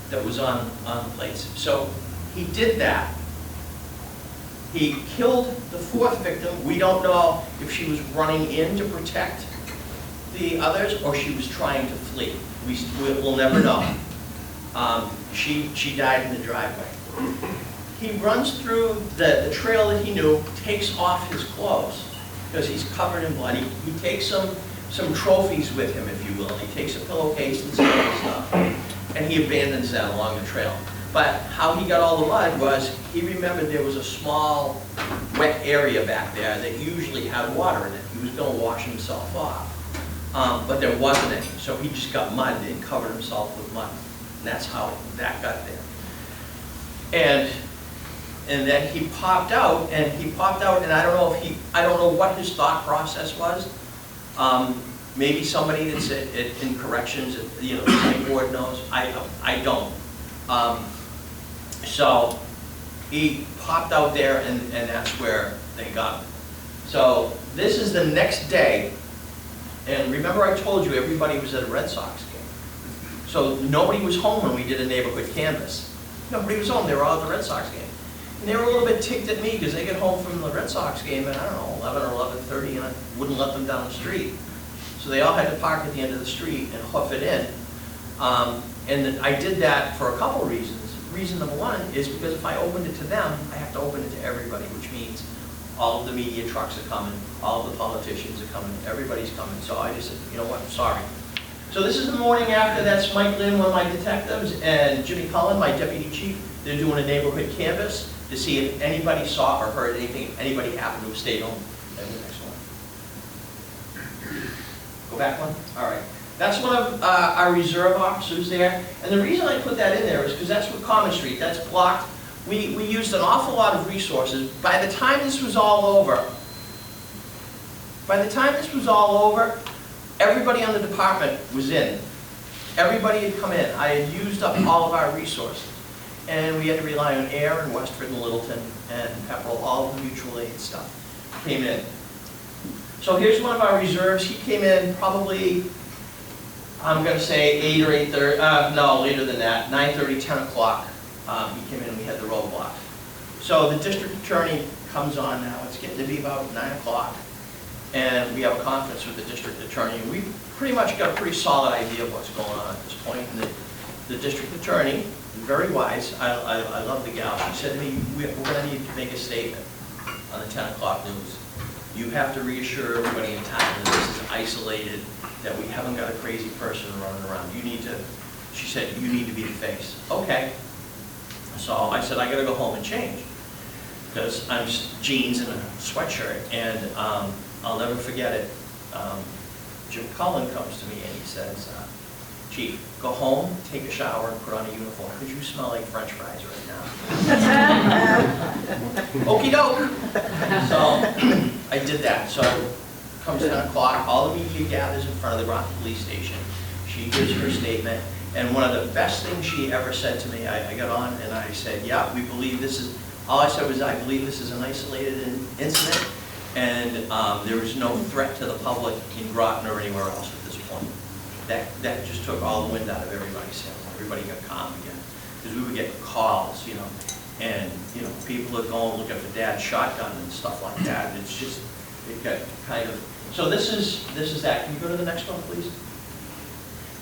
that was on the plates. So he did that. He killed the 4th victim. We don't know if she was running in to protect the others or she was trying to flee. We'll never know. She died in the driveway. He runs through the trail that he knew, takes off his clothes because he's covered in blood. He takes some trophies with him, if you will. He takes a pillowcase and some other stuff, and he abandons that along the trail. But how he got all the mud was he remembered there was a small wet area back there that usually had water in it. He was going to wash himself off, but there wasn't any. So he just got mud and covered himself with mud. And that's how that got there. And then he popped out, and I don't know what his thought process was. Maybe somebody that's in corrections, the state board knows. I don't. So he popped out there, and that's where they got him. So this is the next day, and remember I told you everybody was at a Red Sox game. So nobody was home when we did a neighborhood canvass. Nobody was home. They were all at the Red Sox game. And they were a little bit ticked at me because they get home from the Red Sox game at, I don't know, 11 or 11:30, and I wouldn't let them down the street. So they all had to park at the end of the street and hoof it in. And I did that for a couple reasons. reason number one is because if I opened it to them, I have to open it to everybody, which means all of the media trucks are coming, all of the politicians are coming, everybody's coming. So I just said, you know what, sorry. So this is the morning after. That's Mike Lynn, one of my detectives, and Jimmy Cullen, my deputy chief. They're doing a neighborhood canvass to see if anybody saw or heard anything, if anybody happened to have stayed home. And the next one. Go back one? All right. That's one of our reserve officers there. And the reason I put that in there is because that's what Common Street, that's blocked. We used an awful lot of resources. By the time this was all over, everybody on the department was in. Everybody had come in. I had used up all of our resources. And we had to rely on Air and Westford and Littleton and Pepperell, all of the mutual aid stuff came in. So here's one of our reserves. He came in probably, I'm going to say 8 or 8:30, no, later than that, 9:30, 10 o'clock. He came in and we had the roadblock. So the district attorney comes on now. It's getting to be about 9 o'clock. And we have a conference with the district attorney. And we've pretty much got a pretty solid idea of what's going on at this point. And the district attorney, very wise, I love the gal. She said to me, we're going to need to make a statement on the 10 o'clock news. You have to reassure everybody in town that this is isolated, that we haven't got a crazy person running around. You need to, she said, you need to be the face. Okay. So I said, I got to go home and change. Because I'm just jeans and a sweatshirt. And I'll never forget it. Jim Cullen comes to me and he says, Chief, go home, take a shower, and put on a uniform, because you smell like French fries right now. Okie doke. So I did that. So comes 10 o'clock, all the media gathers in front of the Groton Police Station. She gives her statement, and one of the best things she ever said to me, I got on and I said, yeah, we believe this is, all I said was, I believe this is an isolated incident, and there is no threat to the public in Groton or anywhere else at this point. That just took all the wind out of everybody's sails. Everybody got calm again. Because we would get calls, you know, and, you know, people are going looking for Dad's shotgun and stuff like that. It's just, it got kind of, so this is that. Can you go to the next one, please?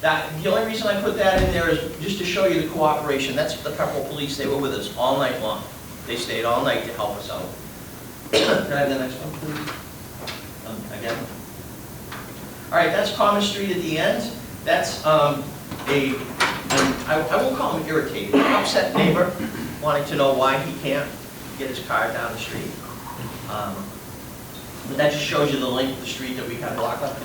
The only reason I put that in there is just to show you the cooperation. That's the Pepperell Police. They were with us all night long. They stayed all night to help us out. Can I have the next one, please? Again. All right, that's Common Street at the end. That's I won't call him irritated, an upset neighbor wanting to know why he can't get his car down the street. But that just shows you the length of the street that we have blocked up.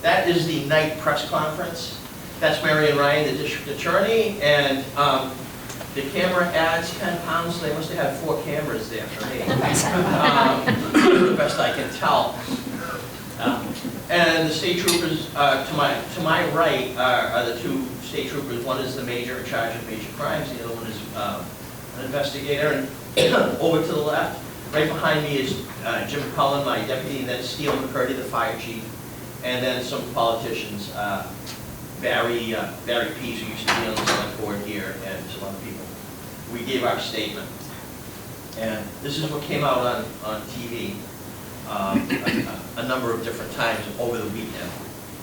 That is the night press conference. That's Mary and Ryan, the district attorney, and the camera adds 10 pounds. They must have had 4 cameras there for me. The best I can tell. And the state troopers to my right are the 2 state troopers. One is the major in charge of major crimes. The other one is an investigator. And over to the left, right behind me is Jim Cullen, my deputy, and then Steele McCurdy, the fire chief, and then some politicians, Barry Pease, who used to be on the select board here, and some other people. We gave our statement, and this is what came out on TV. A number of different times over the weekend.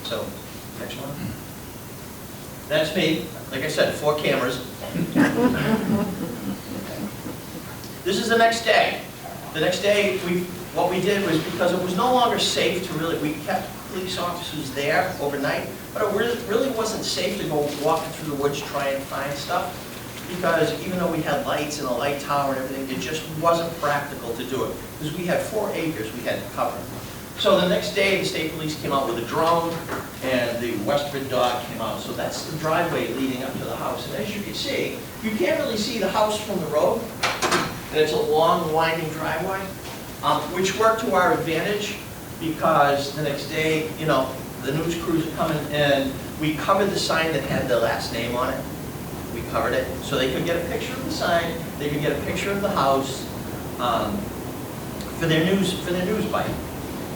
So, next one. That's me. Like I said, 4 cameras. This is the next day. The next day, what we did was, because it was no longer safe to really, we kept police officers there overnight, but it really wasn't safe to go walking through the woods trying to find stuff, because even though we had lights and a light tower and everything, it just wasn't practical to do it. Because we had 4 acres we had to cover. So the next day, the state police came out with a drone, and the Westford dog came out. So that's the driveway leading up to the house. And as you can see, you can't really see the house from the road, and it's a long, winding driveway, which worked to our advantage, because the next day, you know, the news crews are coming, and we covered the sign that had the last name on it. We covered it, so they could get a picture of the sign, they could get a picture of the house for their news bite.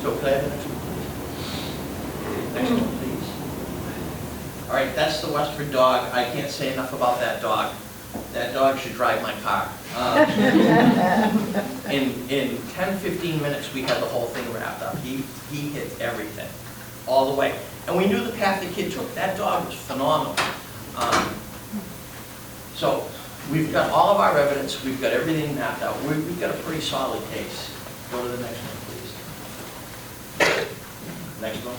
So could I have the next one, please? Next one, please. All right, that's the Westford dog. I can't say enough about that dog. That dog should drive my car. In 10-15 minutes, we had the whole thing wrapped up. He hit everything, all the way. And we knew the path the kid took. That dog was phenomenal. So we've got all of our evidence, we've got everything mapped out, we've got a pretty solid case. Go to the next one, please. Next one.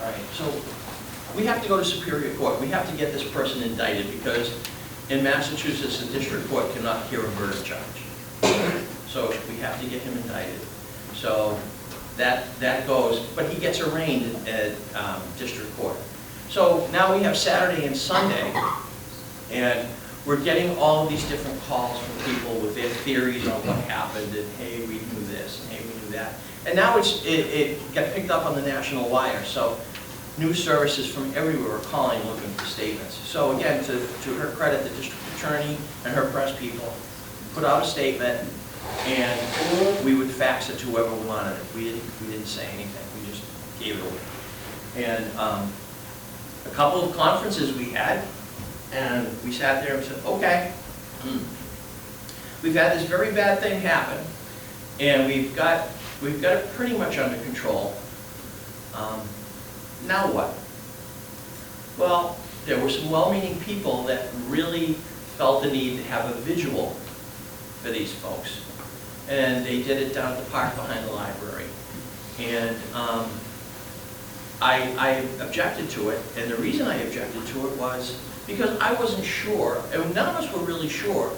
All right, so we have to go to Superior Court. We have to get this person indicted because in Massachusetts, the district court cannot hear a murder charge. So we have to get him indicted. So that goes, but he gets arraigned at district court. So now we have Saturday and Sunday, and we're getting all of these different calls from people with their theories on what happened, and hey, we knew this, and hey, we knew that. And now it got picked up on the national wire, so news services from everywhere are calling looking for statements. So again, to her credit, the district attorney and her press people put out a statement, and we would fax it to whoever wanted it. We didn't say anything, we just gave it away. And a couple of conferences we had, and we sat there and said, okay, we've had this very bad thing happen, and we've got it pretty much under control. Now what? Well, there were some well-meaning people that really felt the need to have a visual for these folks. And they did it down at the park behind the library. And I objected to it, and the reason I objected to it was because I wasn't sure, and none of us were really sure,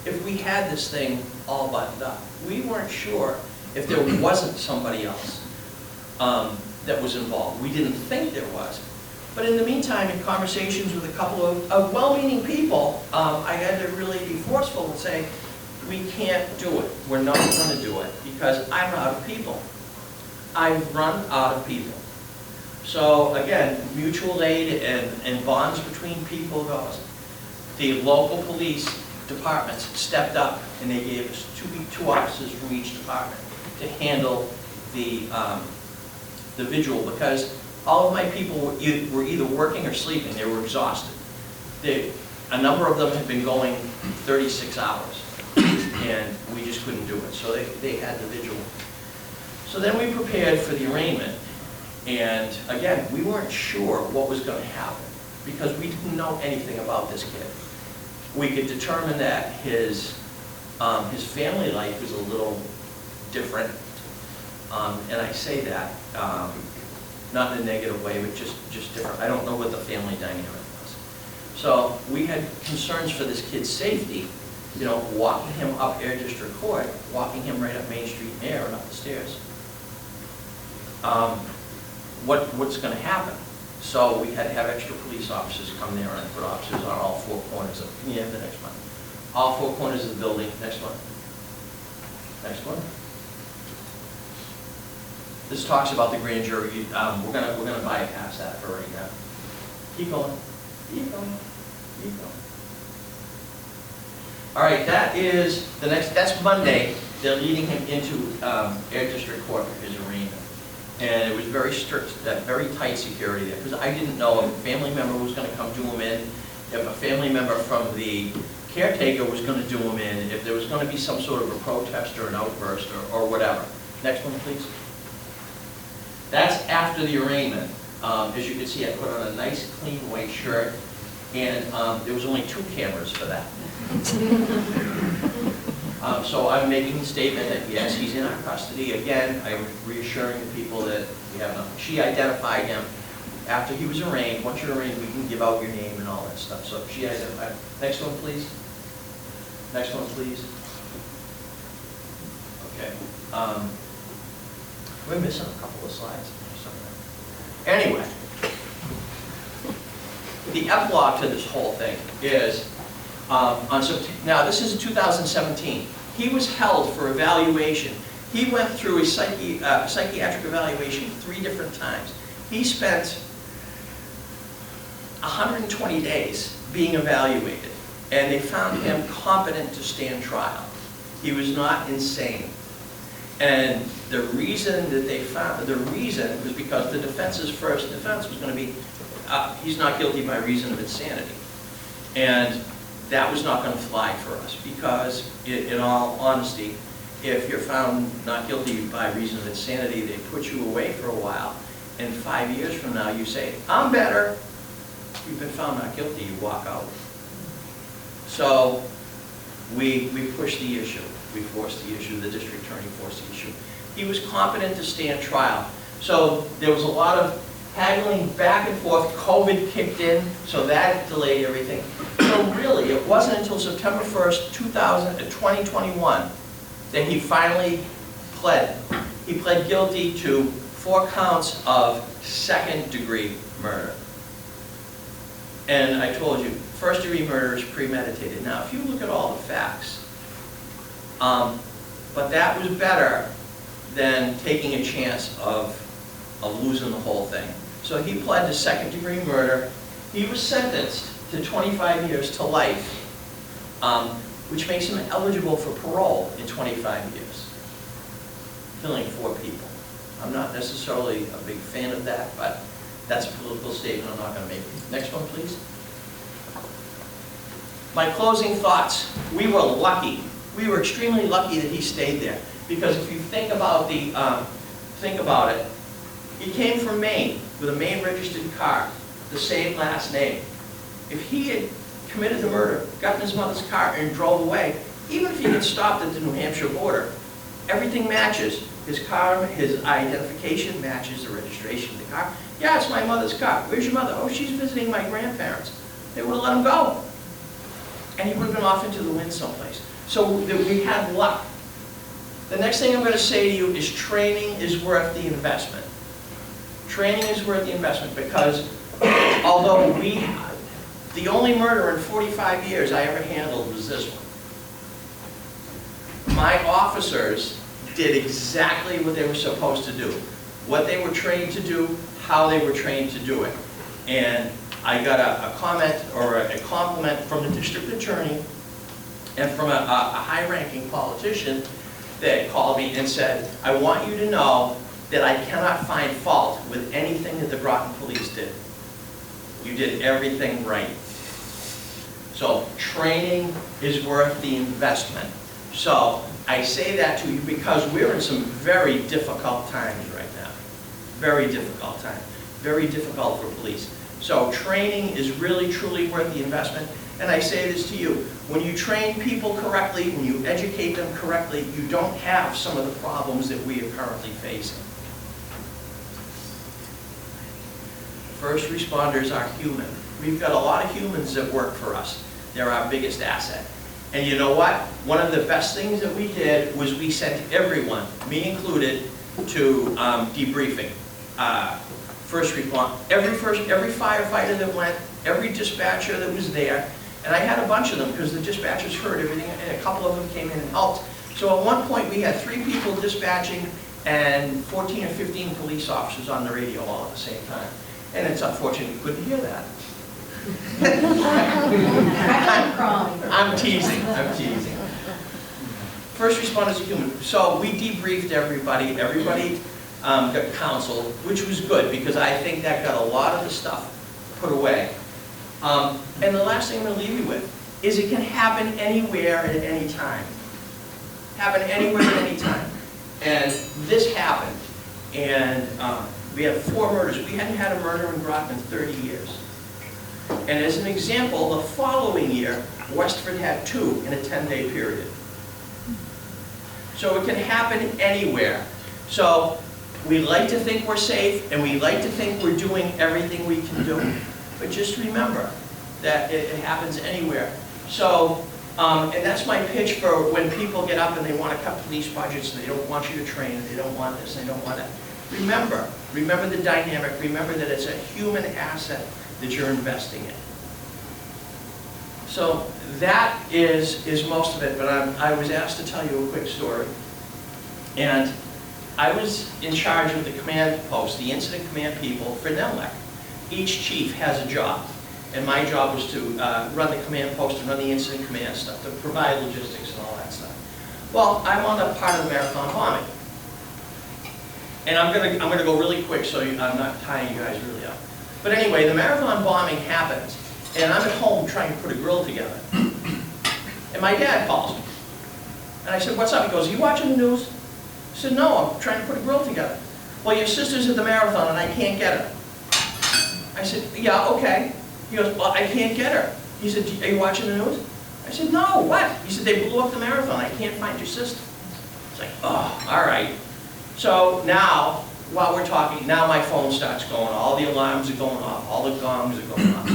if we had this thing all buttoned up. We weren't sure if there wasn't somebody else that was involved. We didn't think there was. But in the meantime, in conversations with a couple of well-meaning people, I had to really be forceful and say, we can't do it. We're not going to do it because I'm out of people. I've run out of people. So again, mutual aid and bonds between people goes. The local police departments stepped up and they gave us two officers from each department to handle the vigil because all of my people were either working or sleeping. They were exhausted. A number of them had been going 36 hours and we just couldn't do it. So they had the vigil. So then we prepared for the arraignment. And again, we weren't sure what was going to happen because we didn't know anything about this kid. We could determine that his family life was a little different. And I say that not in a negative way, but just different. I don't know what the family dynamic was. So we had concerns for this kid's safety, you know, walking him up Air District Court, walking him right up Main Street in Air and up the stairs. What's going to happen? So we had to have extra police officers come there and put officers on all four corners of, can you have the next one? All four corners of the building. Next one. Next one. This talks about the grand jury. We're gonna bypass that for right now. Keep going. Keep going. Keep going. All right, that is the next. That's Monday. They're leading him into Air District Court for his arraignment, and it was very strict, very tight security there because I didn't know if a family member was going to come do him in, if a family member from the caretaker was going to do him in, if there was going to be some sort of a protest or an outburst or whatever. Next one, please. That's after the arraignment. As you can see, I put on a nice, clean white shirt, and there was only 2 cameras for that. So I'm making the statement that, yes, he's in our custody. Again, I'm reassuring the people that we have nothing. She identified him after he was arraigned. Once you're arraigned, we can give out your name and all that stuff. So she identified him. Next one, please. Next one, please. Okay. We're missing a couple of slides. Anyway, the epilogue to this whole thing is, now this is in 2017. He was held for evaluation. He went through a psychiatric evaluation 3 different times. He spent 120 days being evaluated, and they found him competent to stand trial. He was not insane. And the reason that they found, the reason was because the defense's first defense was going to be, he's not guilty by reason of insanity. And that was not going to fly for us because, in all honesty, if you're found not guilty by reason of insanity, they put you away for a while, and 5 years from now you say, I'm better, you've been found not guilty, you walk out. So we pushed the issue. We forced the issue. The district attorney forced the issue. He was competent to stand trial. So there was a lot of haggling back and forth. COVID kicked in, so that delayed everything. So really, it wasn't until September 1st, 2021 that he finally pled. He pled guilty to 4 counts of second-degree murder. And I told you, first-degree murder is premeditated. Now, if you look at all the facts, but that was better than taking a chance of losing the whole thing. So he pled to second-degree murder. He was sentenced to 25 years to life, which makes him eligible for parole in 25 years, killing 4 people. I'm not necessarily a big fan of that, but that's a political statement I'm not going to make. Next one, please. My closing thoughts. We were lucky. We were extremely lucky that he stayed there. Because if you think about it, he came from Maine with a Maine registered car, the same last name. If he had committed the murder, gotten his mother's car and drove away, even if he had stopped at the New Hampshire border, everything matches. His car, his identification matches the registration of the car. Yeah, it's my mother's car. Where's your mother? Oh, she's visiting my grandparents. They would have let him go. And he would have been off into the wind someplace. So we had luck. The next thing I'm going to say to you is training is worth the investment. Training is worth the investment because although the only murder in 45 years I ever handled was this one. My officers did exactly what they were supposed to do. What they were trained to do, how they were trained to do it. And I got a comment or a compliment from the district attorney and from a high-ranking politician that called me and said, I want you to know that I cannot find fault with anything that the Groton police did. You did everything right. So training is worth the investment. So I say that to you because we're in some very difficult times right now. Very difficult time. Very difficult for police. So training is really, truly worth the investment. And I say this to you, when you train people correctly, when you educate them correctly, you don't have some of the problems that we are currently facing. First responders are human. We've got a lot of humans that work for us. They're our biggest asset. And you know what? One of the best things that we did was we sent everyone, me included, to debriefing. First response, every firefighter that went, every dispatcher that was there, and I had a bunch of them because the dispatchers heard everything, and a couple of them came in and helped. So at one point we had 3 people dispatching and 14 or 15 police officers on the radio all at the same time. And it's unfortunate you couldn't hear that. I'm teasing. First responders are human. So we debriefed everybody. Everybody got counseled, which was good because I think that got a lot of the stuff put away. And the last thing I'm going to leave you with is it can happen anywhere at any time. Happen anywhere at any time. And this happened. And we have 4 murders. We hadn't had a murder in Groton in 30 years. And as an example, the following year, Westford had 2 in a 10-day period. So it can happen anywhere. So we like to think we're safe, and we like to think we're doing everything we can do. But just remember that it happens anywhere. So, and that's my pitch for when people get up and they want to cut police budgets, and they don't want you to train, and they don't want this, and they don't want that. Remember the dynamic. Remember that it's a human asset that you're investing in. So that is most of it, but I was asked to tell you a quick story. And I was in charge of the command post, the incident command people for NEMLEC. Each chief has a job, and my job was to run the command post and run the incident command stuff, to provide logistics and all that stuff. Well, I'm on the part of the marathon bombing. And I'm gonna go really quick so I'm not tying you guys really up. But anyway, the marathon bombing happens, and I'm at home trying to put a grill together. And my dad calls me. And I said, what's up? He goes, are you watching the news? I said, no, I'm trying to put a grill together. Well, your sister's at the marathon and I can't get her. I said, yeah, okay. He goes, well, I can't get her. He said, are you watching the news? I said, no, what? He said, they blew up the marathon. I can't find your sister. It's like, oh, all right. So now, while we're talking, now my phone starts going. All the alarms are going off. All the gongs are going off.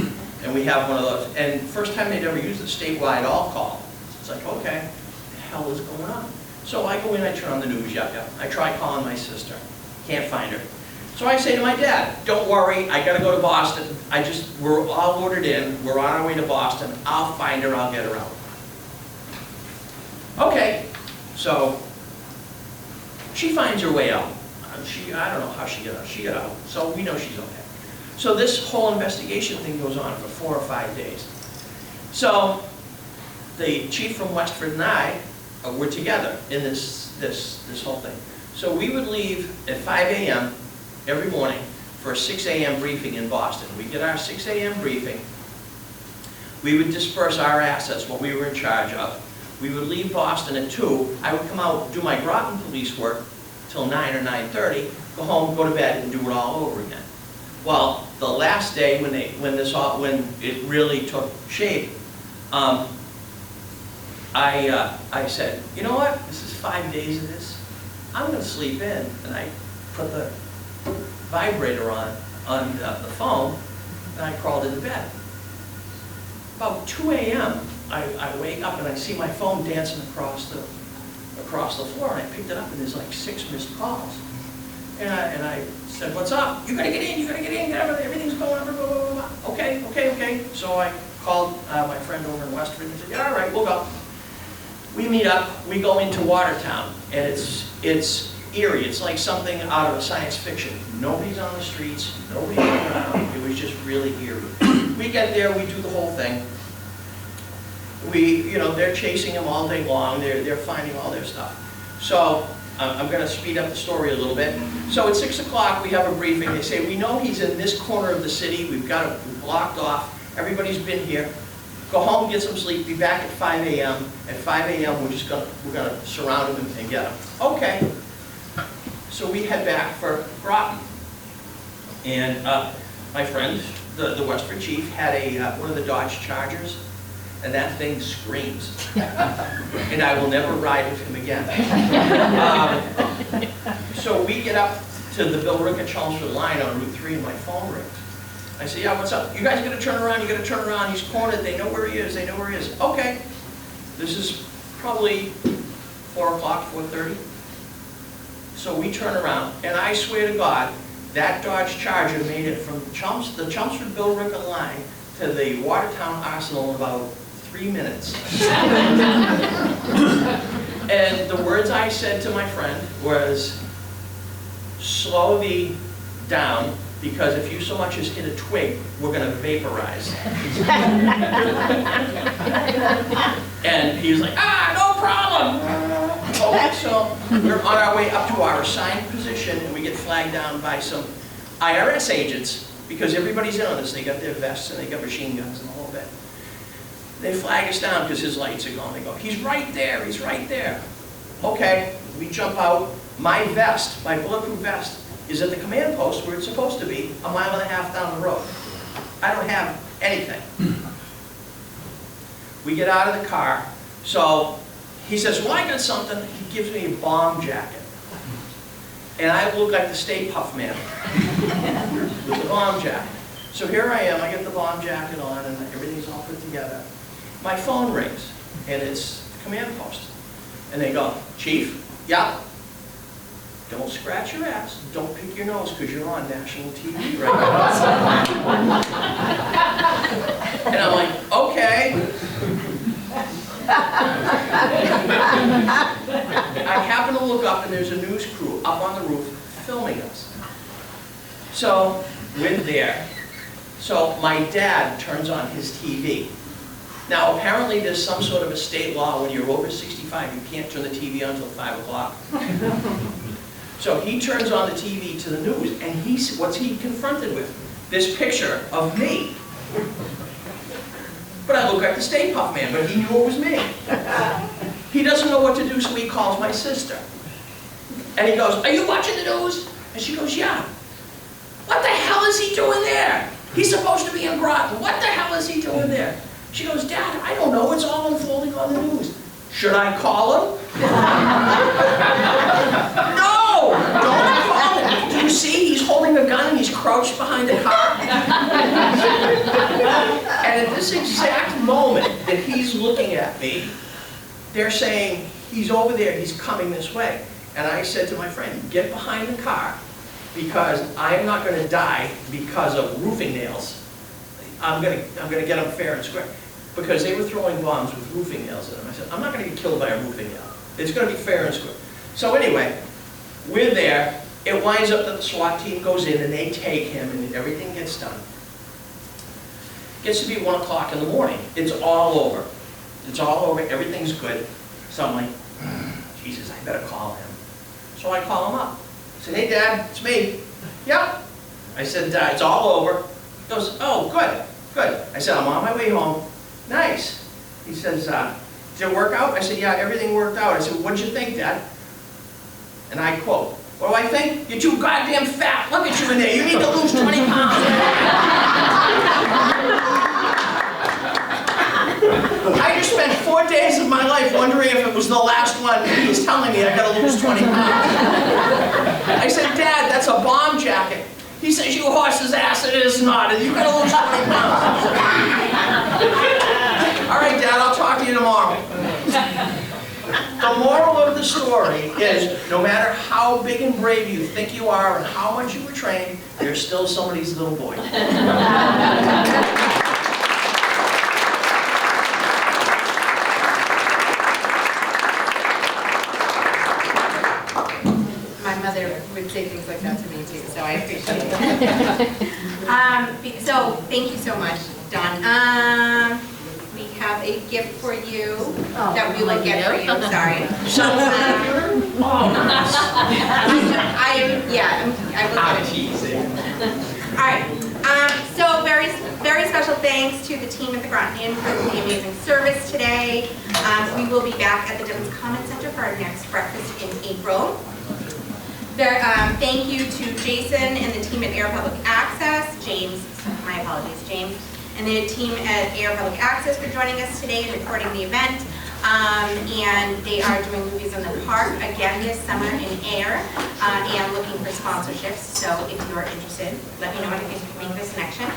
And we have one of those. And first time they'd ever used the statewide all call. It's like, okay, what the hell is going on? So I go in, I turn on the news, I try calling my sister. Can't find her. So I say to my dad, don't worry, I gotta go to Boston. We're all ordered in, we're on our way to Boston. I'll find her, I'll get her out. Okay, so she finds her way out. I don't know how she got out. She got out, so we know she's okay. So this whole investigation thing goes on for 4 or 5 days. So the chief from Westford and I were together in this whole thing. So we would leave at 5 a.m. every morning for a 6 a.m. briefing in Boston. We get our 6 a.m. briefing. We would disperse our assets, what we were in charge of. We would leave Boston at 2. I would come out, do my Groton police work till 9 or 9:30, go home, go to bed, and do it all over again. Well, the last day when it really took shape, I said, you know what? This is 5 days of this. I'm going to sleep in, and I put the vibrator on the phone, and I crawled into bed. About 2 a.m., I wake up and I see my phone dancing across the floor, and I picked it up, and there's like 6 missed calls. And I said, what's up? You gotta get in, everything's going on, blah, blah, blah, blah. Okay. So I called my friend over in Westford, and he said, yeah, all right, we'll go. We meet up, we go into Watertown, and it's eerie. It's like something out of a science fiction. Nobody's on the streets, nobody's around. It was just really eerie. We get there, we do the whole thing. They're chasing him all day long. They're finding all their stuff. So I'm going to speed up the story a little bit. So at 6 o'clock, we have a briefing. They say, we know he's in this corner of the city. We've got him blocked off. Everybody's been here. Go home, get some sleep. Be back at 5 a.m. At 5 a.m., we're going to surround him and get him. Okay. So we head back for Groton. And my friend, the Westford chief, had one of the Dodge Chargers. And that thing screams. And I will never ride with him again. So we get up to the Bill Rickett-Chelmsford line on Route 3 and my phone rings. I say, yeah, what's up? You guys gotta turn around, He's cornered, they know where he is, Okay. This is probably 4 o'clock, 4:30. So we turn around, and I swear to God, that Dodge Charger made it from the Chelmsford Bill Rickett line to the Watertown Arsenal in about 3 minutes. And the words I said to my friend was, slow thee down, because if you so much as hit a twig, we're going to vaporize. And he was like, no problem. Okay, so we're on our way up to our assigned position, and we get flagged down by some IRS agents, because everybody's in on this. They got their vests, and they got machine guns and the whole bit. They flag us down because his lights are gone. They go, he's right there, he's right there. Okay, we jump out. My vest, my bulletproof vest, is at the command post where it's supposed to be, 1.5 miles down the road. I don't have anything. We get out of the car. So he says, well, I got something. He gives me a bomb jacket. And I look like the Stay Puft Man with the bomb jacket. So here I am, I get the bomb jacket on, and everything's all put together. My phone rings, and it's the command post. And they go, Chief, yeah, don't scratch your ass, don't pick your nose, because you're on national TV right now. And I'm like, okay. I happen to look up, and there's a news crew up on the roof filming us. So we're there. So my dad turns on his TV. Now apparently there's some sort of a state law when you're over 65, you can't turn the TV on until 5 o'clock. So he turns on the TV to the news, and what's he confronted with? This picture of me. But I look like the Stay Puft Man, but he knew it was me. He doesn't know what to do, so he calls my sister. And he goes, are you watching the news? And she goes, yeah. What the hell is he doing there? He's supposed to be in Groton. What the hell is he doing there? She goes, Dad, I don't know. It's all unfolding on the news. Should I call him? No! Don't call him. Do you see? He's holding a gun and he's crouched behind a car. And at this exact moment that he's looking at me, they're saying, he's over there, he's coming this way. And I said to my friend, get behind the car, because I am not going to die because of roofing nails. I'm going to get them fair and square. Because they were throwing bombs with roofing nails in them. I said, I'm not going to get killed by a roofing nail. It's going to be fair and square. So anyway, we're there. It winds up that the SWAT team goes in and they take him and everything gets done. Gets to be 1 o'clock in the morning. It's all over. It's all over. Everything's good. So I'm like, Jesus, I better call him. So I call him up. I said, hey, Dad, it's me. Yep. I said, it's all over. He goes, oh, good, good. I said, I'm on my way home. Nice. He says, did it work out? I said, yeah, everything worked out. I said, what'd you think, Dad? And I quote, what do I think? You're too goddamn fat. Look at you in there. You need to lose 20 pounds. I just spent 4 days of my life wondering if it was the last one and he was telling me I gotta lose 20 pounds. I said, Dad, that's a bomb jacket. He says, you horse's ass, it is not, and you gotta lose 20 pounds. All right, Dad, I'll talk to you tomorrow. The moral of the story is, no matter how big and brave you think you are and how much you were trained, you're still somebody's little boy. Would say things like that to me too, so I appreciate it. So thank you so much, Don. We have a gift for you that we will get for you. Sorry. I will get it. All right. So very special thanks to the team at the Groton Inn for the amazing service today. We will be back at the Devon's Common Center for our next breakfast in April. Thank you to Jason and the team at Air Public Access, James, my apologies, James, and the team at Air Public Access for joining us today and recording the event. And they are doing movies in the park again this summer in Air and looking for sponsorships. So if you're interested, let me know if you can make this connection.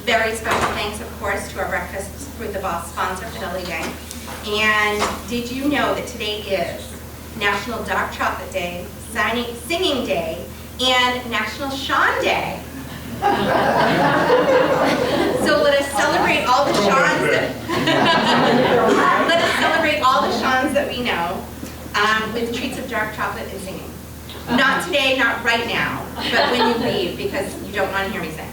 Very special thanks, of course, to our breakfast with the boss sponsor, Fidelity Bank. And did you know that today is National Dark Chocolate Day, Singing Day, and National Sean Day. So let us celebrate all the Seans that we know with treats of dark chocolate and singing. Not today, not right now, but when you leave, because you don't want to hear me sing.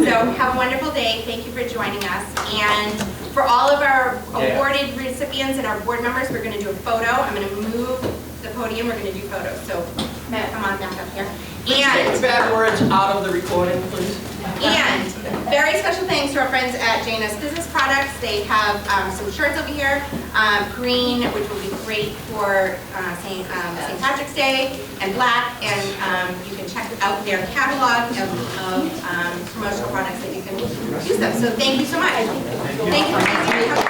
So have a wonderful day. Thank you for joining us. And for all of our awarded recipients and our board members, we're going to do a photo. I'm going to move the podium. We're going to do photos. So Matt, come on back up here. Take the bad words out of the recording, please. And very special thanks to our friends at J&S Business Products. They have some shirts over here, green, which will be great for St. Patrick's Day, and black. And you can check out their catalog of promotional products that you can use them. So thank you so much. Thank you.